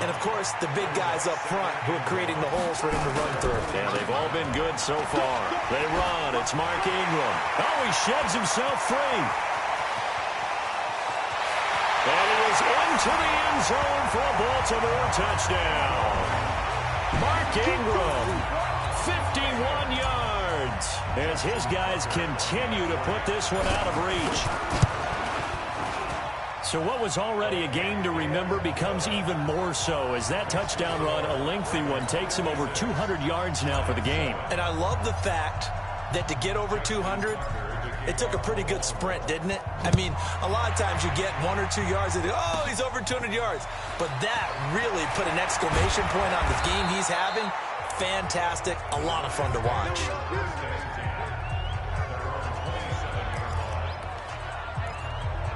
S2: and, of course, the big guys up front who are creating the holes for him to run through.
S1: Yeah, they've all been good so far. They run. It's Mark Ingram. Oh, he sheds himself free. And he is into the end zone for a Baltimore touchdown. Mark Ingram, 51 yards, as his guys continue to put this one out of reach. So what was already a game to remember becomes even more so as that touchdown run, a lengthy one, takes him over 200 yards now for the game.
S2: And I love the fact that to get over 200, it took a pretty good sprint, didn't it? I mean, a lot of times you get 1 or 2 yards and oh, he's over 200 yards. But that really put an exclamation point on the game he's having. Fantastic. A lot of fun to watch.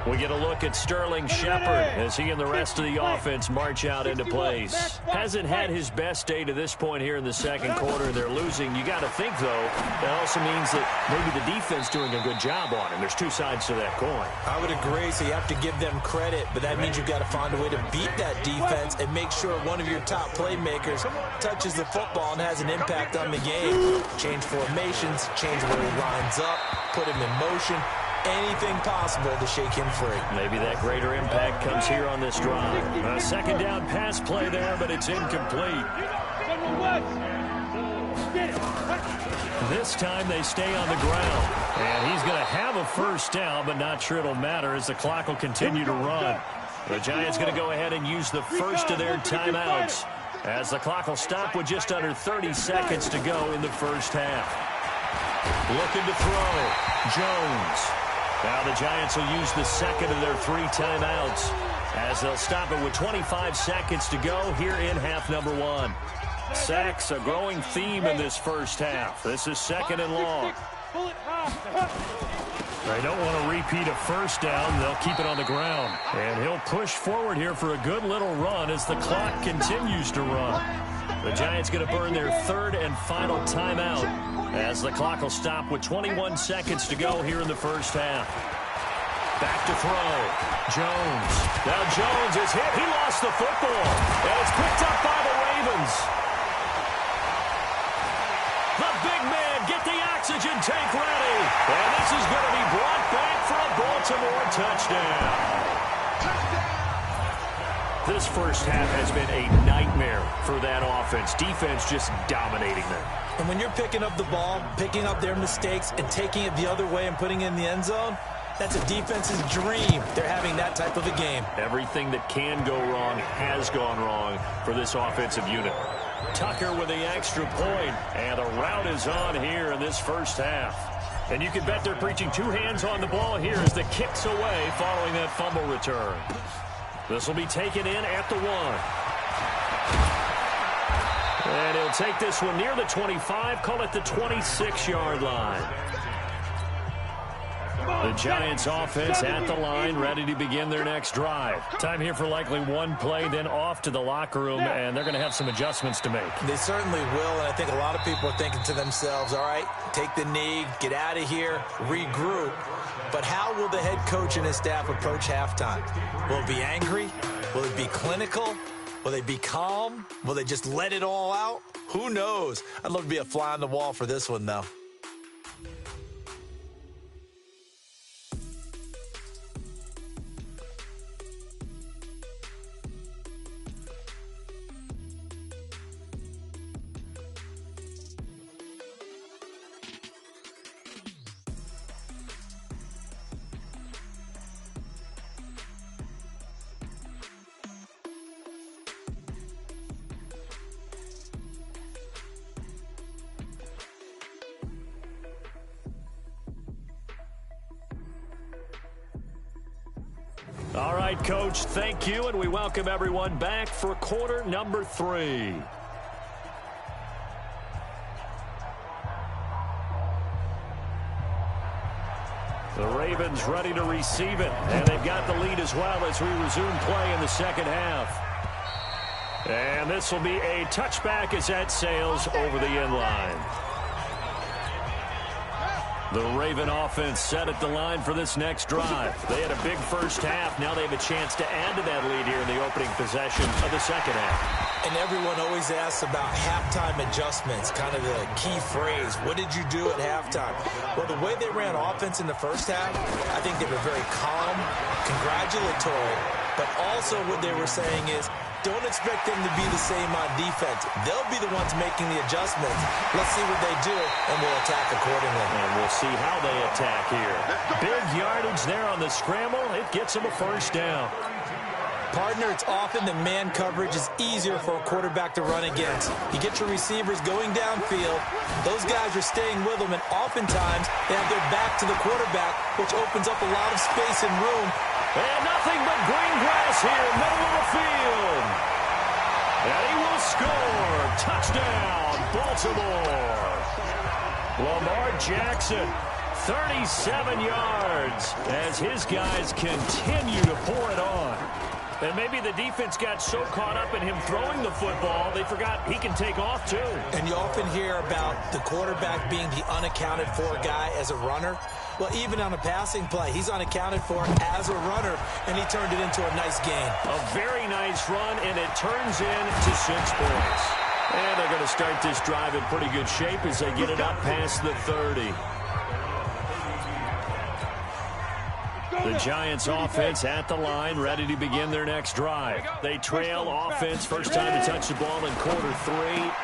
S1: We get a look at Sterling Shepard as he and the rest of the offense march out into plays. Hasn't had his best day to this point here in the second quarter. They're losing. You got to think, though, that also means that maybe the defense doing a good job on him. There's two sides to that coin.
S2: I would agree, so you have to give them credit, but that means you've got to find a way to beat that defense and make sure one of your top playmakers touches the football and has an impact on the game. Change formations, change where he lines up, put him in motion. Anything possible to shake him free. Maybe that greater impact comes here on this drive.
S1: A second down pass play there, but it's incomplete. This time they stay on the ground. And he's going to have a first down, but not sure it'll matter as the clock will continue to run. The Giants going to go ahead and use the first of their timeouts as the clock will stop with just under 30 seconds to go in the first half. Looking to throw. Jones. Now the Giants will use the second of their 3 timeouts as they'll stop it with 25 seconds to go here in half number 1. Sacks, a growing theme in this first half. This is second and long. They don't want to repeat a first down. They'll keep it on the ground. And he'll push forward here for a good little run as the clock continues to run. The Giants going to burn their third and final timeout as the clock will stop with 21 seconds to go here in the first half. Back to throw. Jones. Now Jones is hit. He lost the football. And it's picked up by the Ravens. The big man, get the oxygen tank ready. And this is going to be brought back for a Baltimore touchdown. This first half has been a nightmare for that offense. Defense just dominating them.
S2: And when you're picking up the ball, picking up their mistakes, and taking it the other way and putting it in the end zone, that's a defense's dream. They're having that type of a game.
S1: Everything that can go wrong has gone wrong for this offensive unit. Tucker with the extra point, and the route is on here in this first half. And you can bet they're preaching 2 hands on the ball here as the kick's away following that fumble return. This will be taken in at the 1. And he'll take this one near the 25, call it the 26-yard line. The Giants offense at the line, ready to begin their next drive. Time here for likely one play, then off to the locker room, and they're going to have some adjustments to make.
S2: They certainly will, and I think a lot of people are thinking to themselves, all right, take the knee, get out of here, regroup. But how will the head coach and his staff approach halftime? Will it be angry? Will it be clinical? Will they be calm? Will they just let it all out? Who knows? I'd love to be a fly on the wall for this one, though.
S1: All right, Coach, thank you, and we welcome everyone back for quarter number 3. The Ravens ready to receive it, and they've got the lead as well as we resume play in the second half. And this will be a touchback as that sails over the end line. The Raven offense set at the line for this next drive. They had a big first half. Now they have a chance to add to that lead here in the opening possession of the second half.
S2: And everyone always asks about halftime adjustments, kind of the key phrase. What did you do at halftime? Well, the way they ran offense in the first half, I think they were very calm, congratulatory, but also what they were saying is, don't expect them to be the same on defense. They'll be the ones making the adjustments. Let's see what they do, and we'll attack accordingly.
S1: And we'll see how they attack here. Big yardage there on the scramble. It gets them a first down.
S2: Partner, it's often that man coverage is easier for a quarterback to run against. You get your receivers going downfield. Those guys are staying with them, and oftentimes they have their back to the quarterback, which opens up a lot of space and room.
S1: And nothing but green grass here, middle of the field. And he will score. Touchdown, Baltimore. Lamar Jackson, 37 yards as his guys continue to pour it on. And maybe the defense got so caught up in him throwing the football, they forgot he can take off too.
S2: And you often hear about the quarterback being the unaccounted for guy as a runner. Well, even on a passing play, he's unaccounted for as a runner, and he turned it into a nice gain.
S1: A very nice run, and it turns into 6 points. And they're going to start this drive in pretty good shape as they get it up past the 30. The Giants offense at the line, ready to begin their next drive. They trail offense, first time to touch the ball in quarter 3,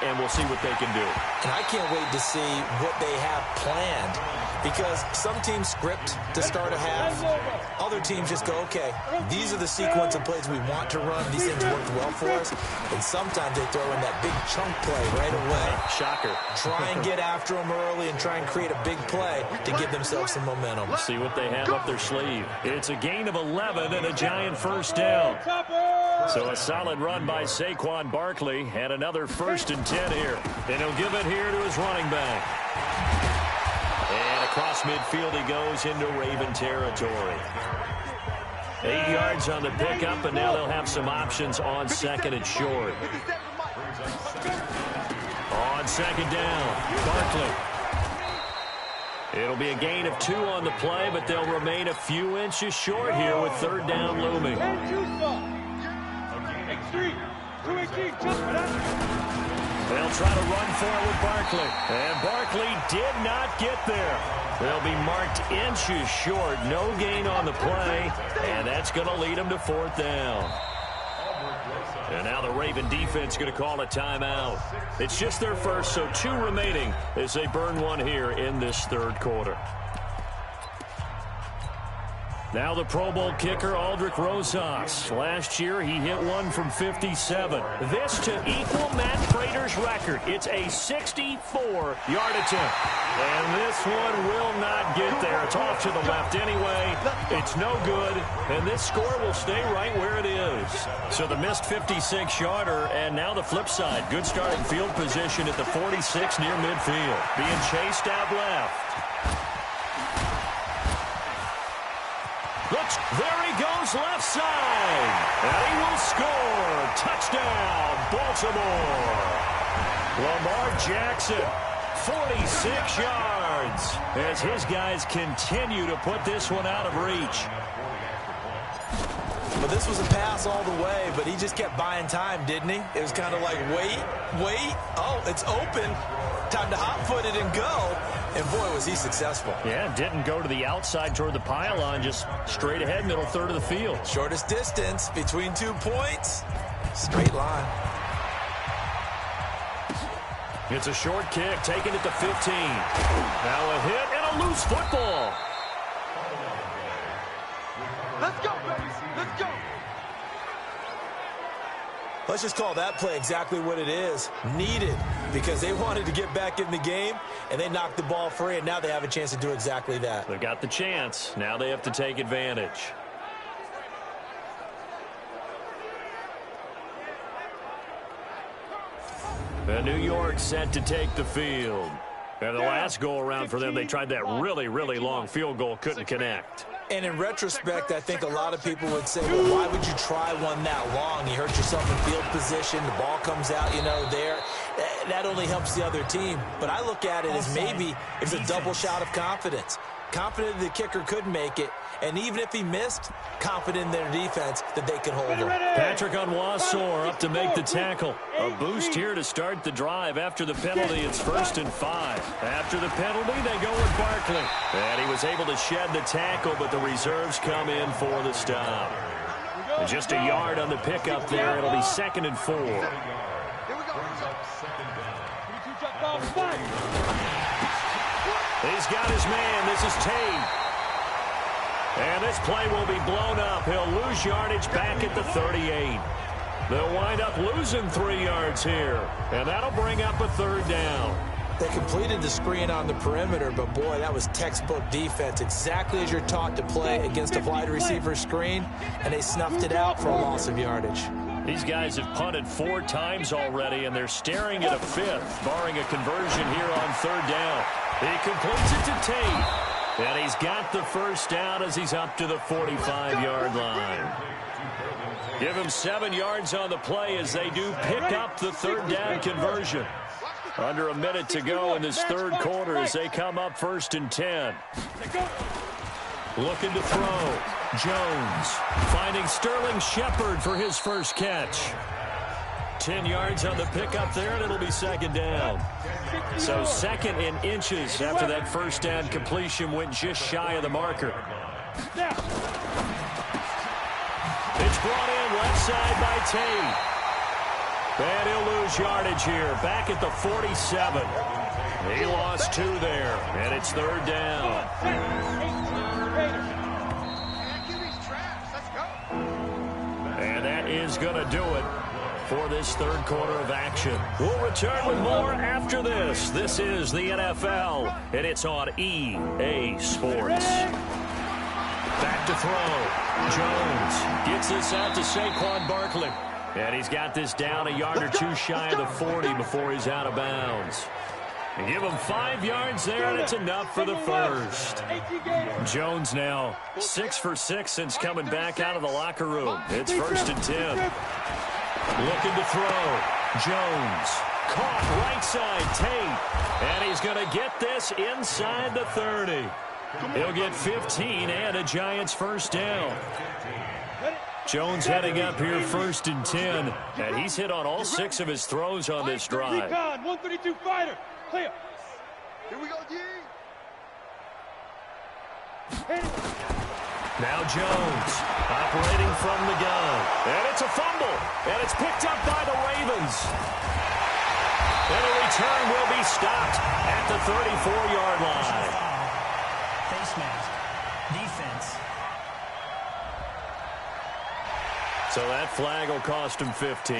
S1: and we'll see what they can do.
S2: And I can't wait to see what they have planned, because some teams script to start a half. Other teams just go, okay, these are the sequence of plays we want to run. These things worked well for us. And sometimes they throw in that big chunk play right away.
S1: Shocker.
S2: Try and get after them early and try and create a big play to give themselves some momentum.
S1: We'll see what they have up their sleeve. It's a gain of 11 and a Giant first down. So a solid run by Saquon Barkley and another 1st and 10 here. And he'll give it here to his running back. And across midfield he goes into Raven territory. 8 yards on the pickup, and now they'll have some options on 2nd and short. On 2nd down, Barkley. It'll be a gain of 2 on the play, but they'll remain a few inches short here with 3rd down looming. They'll try to run for it with Barkley. And Barkley did not get there. They'll be marked inches short. No gain on the play. And that's going to lead them to 4th down. And now the Raven defense going to call a timeout. It's just their first, so 2 remaining as they burn one here in this 3rd quarter. Now the Pro Bowl kicker, Aldrich Rosas. Last year, he hit one from 57. This to equal Matt Prater's record. It's a 64-yard attempt. And this one will not get there. It's off to the left anyway. It's no good. And this score will stay right where it is. So the missed 56-yarder, and now the flip side. Good starting field position at the 46 near midfield. Being chased out left. There he goes left side. And he will score. Touchdown, Baltimore. Lamar Jackson, 46 yards, as his guys continue to put this one out of reach.
S2: But this was a pass all the way, but he just kept buying time, didn't he? It was kind of like, wait. Oh, it's open. Time to hot-foot it and go. And, boy, was he successful.
S1: Yeah, didn't go to the outside toward the pylon, just straight ahead, middle third of the field.
S2: Shortest distance between 2 points. Straight line.
S1: It's a short kick, taking it to 15. Now a hit and a loose football.
S3: Let's go, baby. Let's go.
S2: Let's just call that play exactly what it is. Needed, because they wanted to get back in the game, and they knocked the ball free, and now they have a chance to do exactly that.
S1: They've got the chance. Now they have to take advantage. The New York set to take the field. And the last go-around for them, they tried that really, really long field goal, couldn't connect.
S2: And in retrospect, I think a lot of people would say, well, why would you try one that long? You hurt yourself in field position. The ball comes out, there. That only helps the other team. But I look at it as maybe it's a double shot of confidence. Confident the kicker could make it. And even if he missed, confident in their defense that they could hold him.
S1: Patrick Onwuasor up to make the tackle. A boost here to start the drive. After the penalty, it's 1st and 5. After the penalty, they go with Barkley. And he was able to shed the tackle, but the reserves come in for the stop. And just a yard on the pickup there. It'll be 2nd and 4.
S3: Here we go.
S1: He's got his man. This is Tate. And this play will be blown up. He'll lose yardage back at the 38. They'll wind up losing 3 yards here. And that'll bring up a 3rd down.
S2: They completed the screen on the perimeter, but, boy, that was textbook defense. Exactly as you're taught to play against a wide receiver screen, and they snuffed it out for a loss of yardage.
S1: These guys have punted 4 times already, and they're staring at a 5th, barring a conversion here on 3rd down. He completes it to Tate. And he's got the 1st down as he's up to the 45-yard line. Give him 7 yards on the play as they do pick up the 3rd down conversion. Under a minute to go in this 3rd quarter as they come up 1st and 10. Looking to throw. Jones finding Sterling Shepard for his first catch. 10 yards on the pickup there, and it'll be 2nd down. So 2nd in inches after that 1st down completion went just shy of the marker. It's brought in left side by Tate. And he'll lose yardage here, back at the 47. He lost 2 there, and it's 3rd down. And that is going to do it for this 3rd quarter of action. We'll return with more after this. This is the NFL, and it's on EA Sports. Back to throw. Jones gets this out to Saquon Barkley. And he's got this down a yard or 2 shy of the 40 before he's out of bounds. And give him 5 yards there, and it's enough for the 1st. Jones now 6 for 6 since coming back out of the locker room. It's 1st and 10. Looking to throw. Jones caught right side, Tate. And he's going to get this inside the 30. He'll get 15 and a Giants 1st down. Jones heading up here 1st and 10. And he's hit on all 6 of his throws on this drive.
S3: 132 fighter. Clear. Here we go, G.
S1: Now Jones operating from the gun. And it's a fumble. And it's picked up by the Ravens. And a return will be stopped at the 34-yard line.
S6: Face mask. Defense.
S1: So that flag will cost him 15.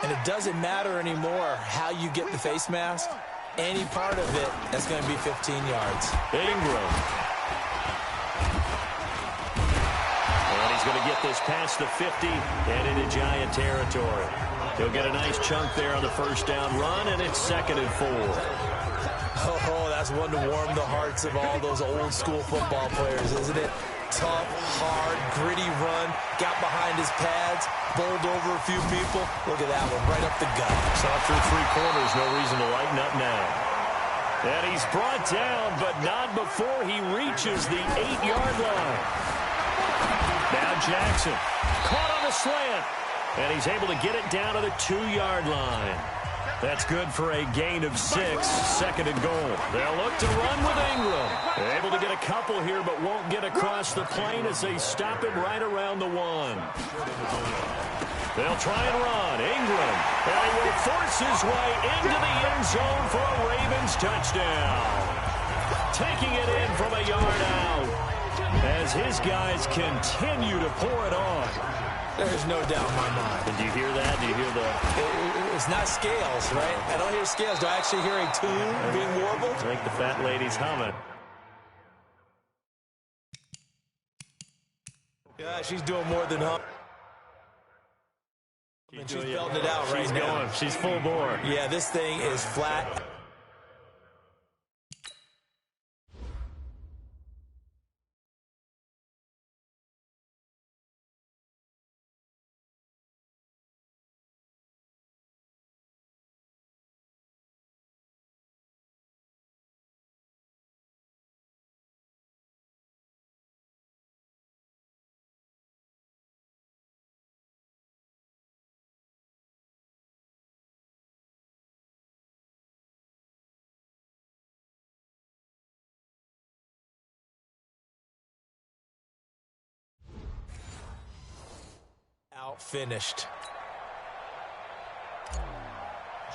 S2: And it doesn't matter anymore how you get the face mask. Any part of it, that's going to be 15 yards.
S1: Ingram. And he's going to get this past the 50 and into Giant territory. He'll get a nice chunk there on the 1st down run, and it's 2nd and 4.
S2: Oh, that's one to warm the hearts of all those old school football players, isn't it? tough, hard, gritty run. Got behind his pads, bowled over a few people. Look at that one, right up the gut.
S1: Saw through three corners, no reason to lighten up now. And he's brought down, but not before he reaches the 8-yard line. Now Jackson, caught on the slant, and he's able to get it down to the 2-yard line. That's good for a gain of 6, second and goal. They'll look to run with Ingram. They're able to get a couple here, but won't get across the plane as they stop him right around the 1. They'll try and run. Ingram, and he will force his way into the end zone for a Ravens touchdown. Taking it in from a yard out as his guys continue to pour it on.
S2: There's no doubt in my mind.
S1: And do you hear that? Do you hear the...
S2: It's not scales, right? I don't hear scales. Do I actually hear a tune being warbled?
S1: I think the fat lady's humming.
S2: Yeah, she's doing more than hum. She's belting it out right now.
S1: She's full bore.
S2: Yeah, this thing is flat. Finished.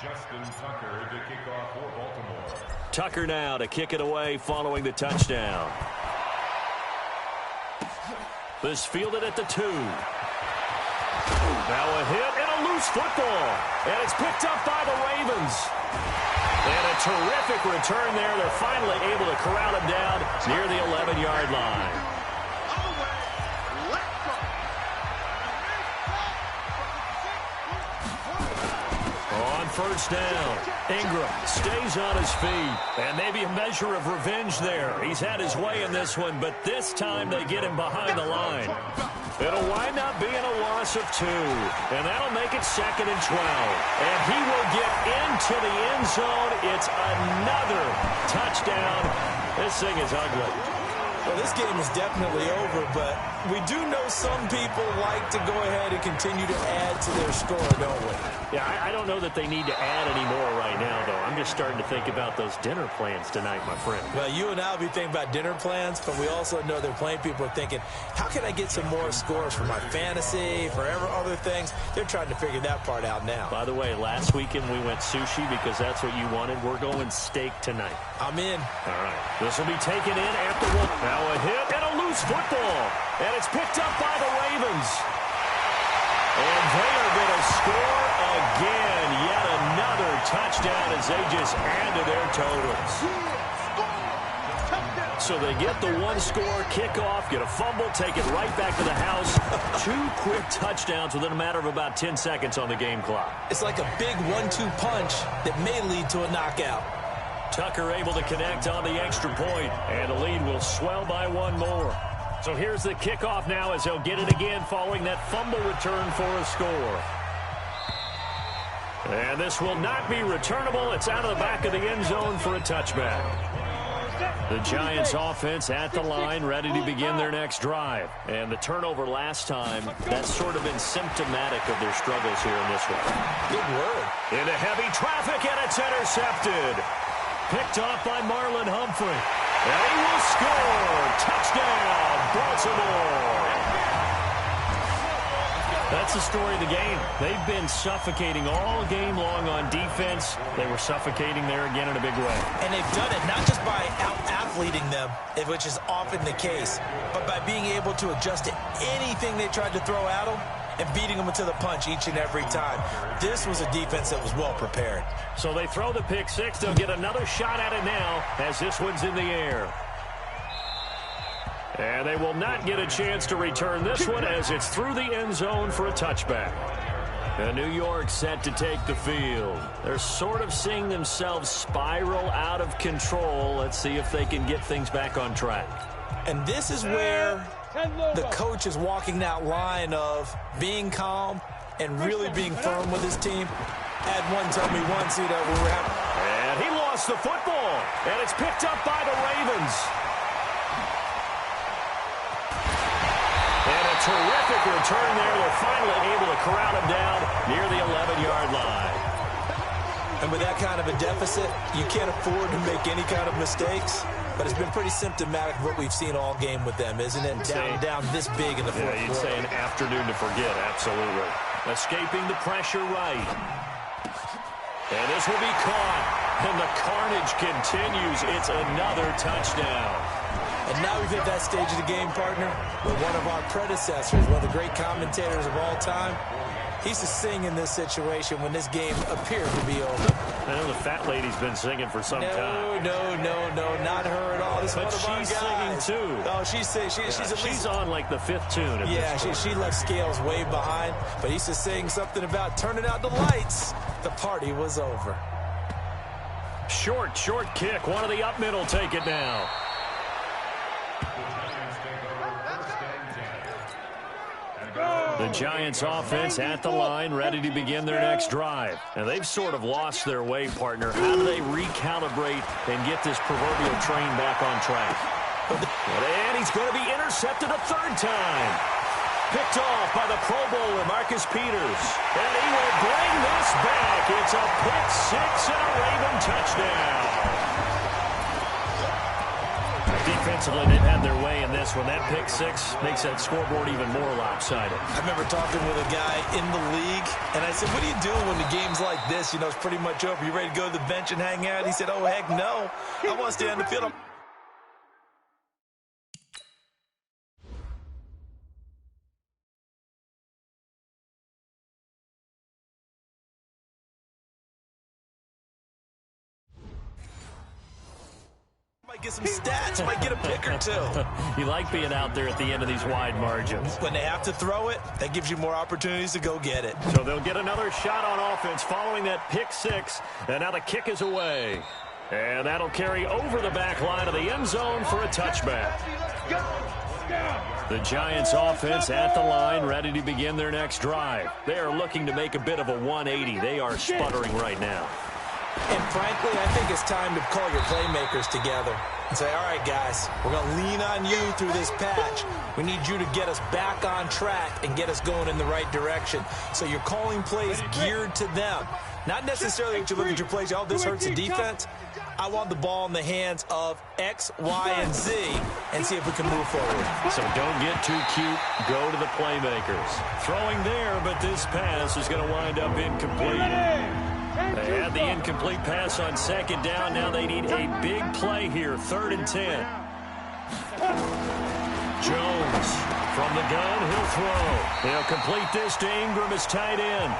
S7: Justin Tucker to kick off for Baltimore.
S1: Tucker now to kick it away following the touchdown. This fielded at the 2. Now a hit and a loose football. And it's picked up by the Ravens. And a terrific return there. They're finally able to corral him down near the 11-yard line. First down. Ingram stays on his feet. And maybe a measure of revenge there. He's had his way in this one, but this time they get him behind the line. It'll wind up being a loss of 2. And that'll make it second and 12. And he will get into the end zone. It's another touchdown. This thing is ugly.
S2: Well, this game is definitely over, but we do know some people like to go ahead and continue to add to their score, don't we?
S1: Yeah, I don't know that they need to add any more right now, though. I'm just starting to think about those dinner plans tonight, my friend.
S2: Well, you and I will be thinking about dinner plans, but we also know they're playing people are thinking, how can I get some more scores for my fantasy, for other things? They're trying to figure that part out now.
S1: By the way, last weekend we went sushi because that's what you wanted. We're going steak tonight.
S2: I'm in.
S1: All right. This will be taken in after one. Now a hit and a loose football. And it's picked up by the Ravens. And they are going to score again. Yet another touchdown as they just add to their totals. So they get the one-score kickoff, get a fumble, take it right back to the house. 2 quick touchdowns within a matter of about 10 seconds on the game clock.
S2: It's like a big 1-2 punch that may lead to a knockout.
S1: Tucker able to connect on the extra point, and the lead will swell by 1 more. So here's the kickoff now as they'll get it again following that fumble return for a score. And this will not be returnable. It's out of the back of the end zone for a touchback. The Giants offense at the line, ready to begin their next drive. And the turnover last time, that's sort of been symptomatic of their struggles here in this one.
S2: Good word.
S1: Into heavy traffic, and it's intercepted. Picked off by Marlon Humphrey. And he will score. Touchdown, Baltimore. That's the story of the game. They've been suffocating all game long on defense. They were suffocating there again in a big way.
S2: And they've done it not just by out-athleting them, which is often the case, but by being able to adjust to anything they tried to throw at them and beating them to the punch each and every time. This was a defense that was well prepared.
S1: So they throw the pick six. They'll get another shot at it now as this one's in the air. And they will not get a chance to return this one as it's through the end zone for a touchback. And New York set to take the field. They're sort of seeing themselves spiral out of control. Let's see if they can get things back on track.
S2: And this is where the coach is walking that line of being calm and really being firm with his team. I had one tell me once, we were having...
S1: And he lost the football, and it's picked up by the Ravens. And a terrific return there. They're finally able to corral him down near the 11-yard line.
S2: And with that kind of a deficit, you can't afford to make any kind of mistakes. But it's been pretty symptomatic of what we've seen all game with them, isn't it? Down this big in the fourth quarter.
S1: You'd say an afternoon to forget, absolutely. Escaping the pressure right. And this will be caught. And the carnage continues. It's another touchdown.
S2: And now we've hit that stage of the game, partner, where one of our predecessors, one of the great commentators of all time, he used to sing in this situation when this game appeared to be over.
S1: I know the fat lady's been singing for some time.
S2: No, not her at all. This
S1: but
S2: is one of
S1: she's
S2: our
S1: singing too.
S2: Oh, she's
S1: on like the fifth tune.
S2: Yeah, she left Scales way behind, but he used to sing something about turning out the lights. The party was over.
S1: Short kick. One of the up middle take it now. The Giants offense at the line, ready to begin their next drive. And they've sort of lost their way, partner. How do they recalibrate and get this proverbial train back on track? And he's going to be intercepted a third time. Picked off by the Pro Bowler, Marcus Peters. And he will bring this back. It's a pick six and a Raven touchdown. Defensively, they've had their way in this one. That pick six makes that scoreboard even more lopsided.
S2: I remember talking with a guy in the league, and I said, what do you do when the game's like this? It's pretty much over. You ready to go to the bench and hang out? He said, oh, heck no. I want to stay on the field. Might get some stats, might get a pick or two.
S1: You like being out there at the end of these wide margins.
S2: When they have to throw it, that gives you more opportunities to go get it.
S1: So they'll get another shot on offense following that pick six. And now the kick is away. And that'll carry over the back line of the end zone for a touchback. The Giants offense at the line, ready to begin their next drive. They are looking to make a bit of a 180. They are sputtering right now.
S2: And frankly, I think it's time to call your playmakers together and say, all right, guys, we're going to lean on you through this patch. We need you to get us back on track and get us going in the right direction. So you're calling plays geared to them. Not necessarily that you look at your plays, oh, this hurts the defense. I want the ball in the hands of X, Y, and Z and see if we can move forward.
S1: So don't get too cute. Go to the playmakers. Throwing there, but this pass is going to wind up incomplete. They had the incomplete pass on second down. Now they need a big play here. 3rd and 10. Jones from the gun. He'll throw. He'll complete this to Ingram, his tight end.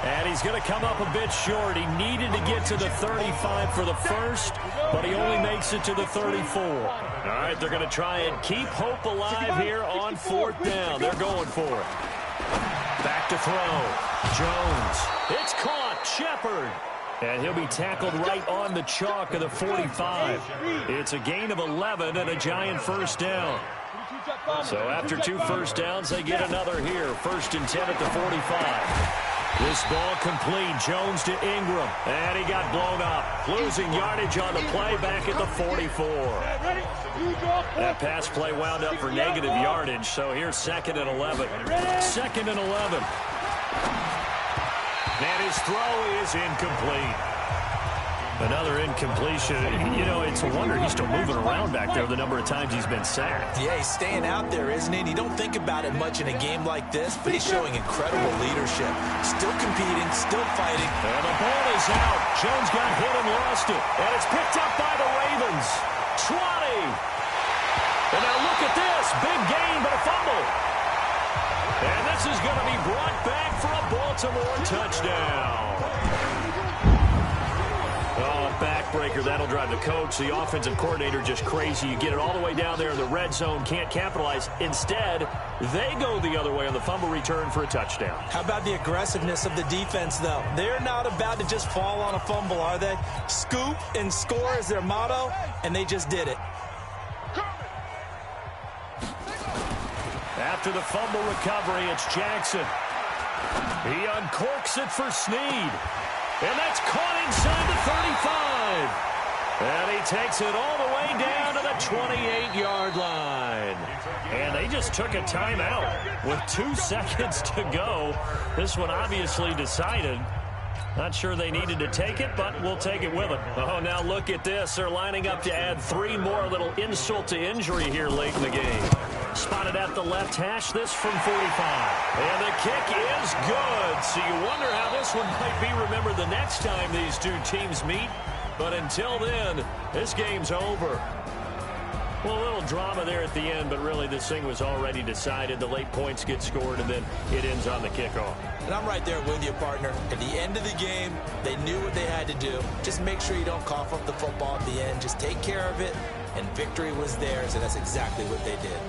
S1: And he's going to come up a bit short. He needed to get to the 35 for the first, but he only makes it to the 34. All right, they're going to try and keep hope alive here on 4th down. They're going for it. Back to throw. Jones. It's caught. Shepard. And he'll be tackled right on the chalk of the 45. It's a gain of 11 and a Giant first down. So after 2 first downs, they get another here. 1st and 10 at the 45. This ball complete. Jones to Ingram. And he got blown up. Losing yardage on the play back at the 44. That pass play wound up for negative yardage. So here's 2nd and 11. 2nd and 11. And his throw is incomplete. Another incompletion. You know, it's a wonder he's still moving around back there the number of times he's been sacked.
S2: Yeah, he's staying out there, isn't he? And you don't think about it much in a game like this, but he's showing incredible leadership. Still competing, still fighting.
S1: And the ball is out. Jones got hit and lost it. And it's picked up by the Ravens. 20. And now look at this. Big gain, but a fumble. And this is going to be brought back for a Baltimore touchdown. Oh, backbreaker. That'll drive the coach, the offensive coordinator, just crazy. You get it all the way down there in the red zone, can't capitalize. Instead, they go the other way on the fumble return for a touchdown.
S2: How about the aggressiveness of the defense, though? They're not about to just fall on a fumble, are they? Scoop and score is their motto, and they just did it.
S1: after the fumble recovery, it's Jackson. He uncorks it for Snead. And that's caught inside the 35. And he takes it all the way down to the 28-yard line. And they just took a timeout with 2 seconds to go. This one obviously decided. Not sure they needed to take it, but we'll take it with them. Oh, now look at this. They're lining up to add 3 more, little insult to injury here late in the game. Spotted at the left hash, this from 45. And the kick is good. So you wonder how this one might be remembered the next time these two teams meet. But until then, this game's over. Well, a little drama there at the end, but really this thing was already decided. The late points get scored, and then it ends on the kickoff.
S2: And I'm right there with you, partner. At the end of the game, they knew what they had to do. Just make sure you don't cough up the football at the end. Just take care of it, and victory was theirs, and that's exactly what they did.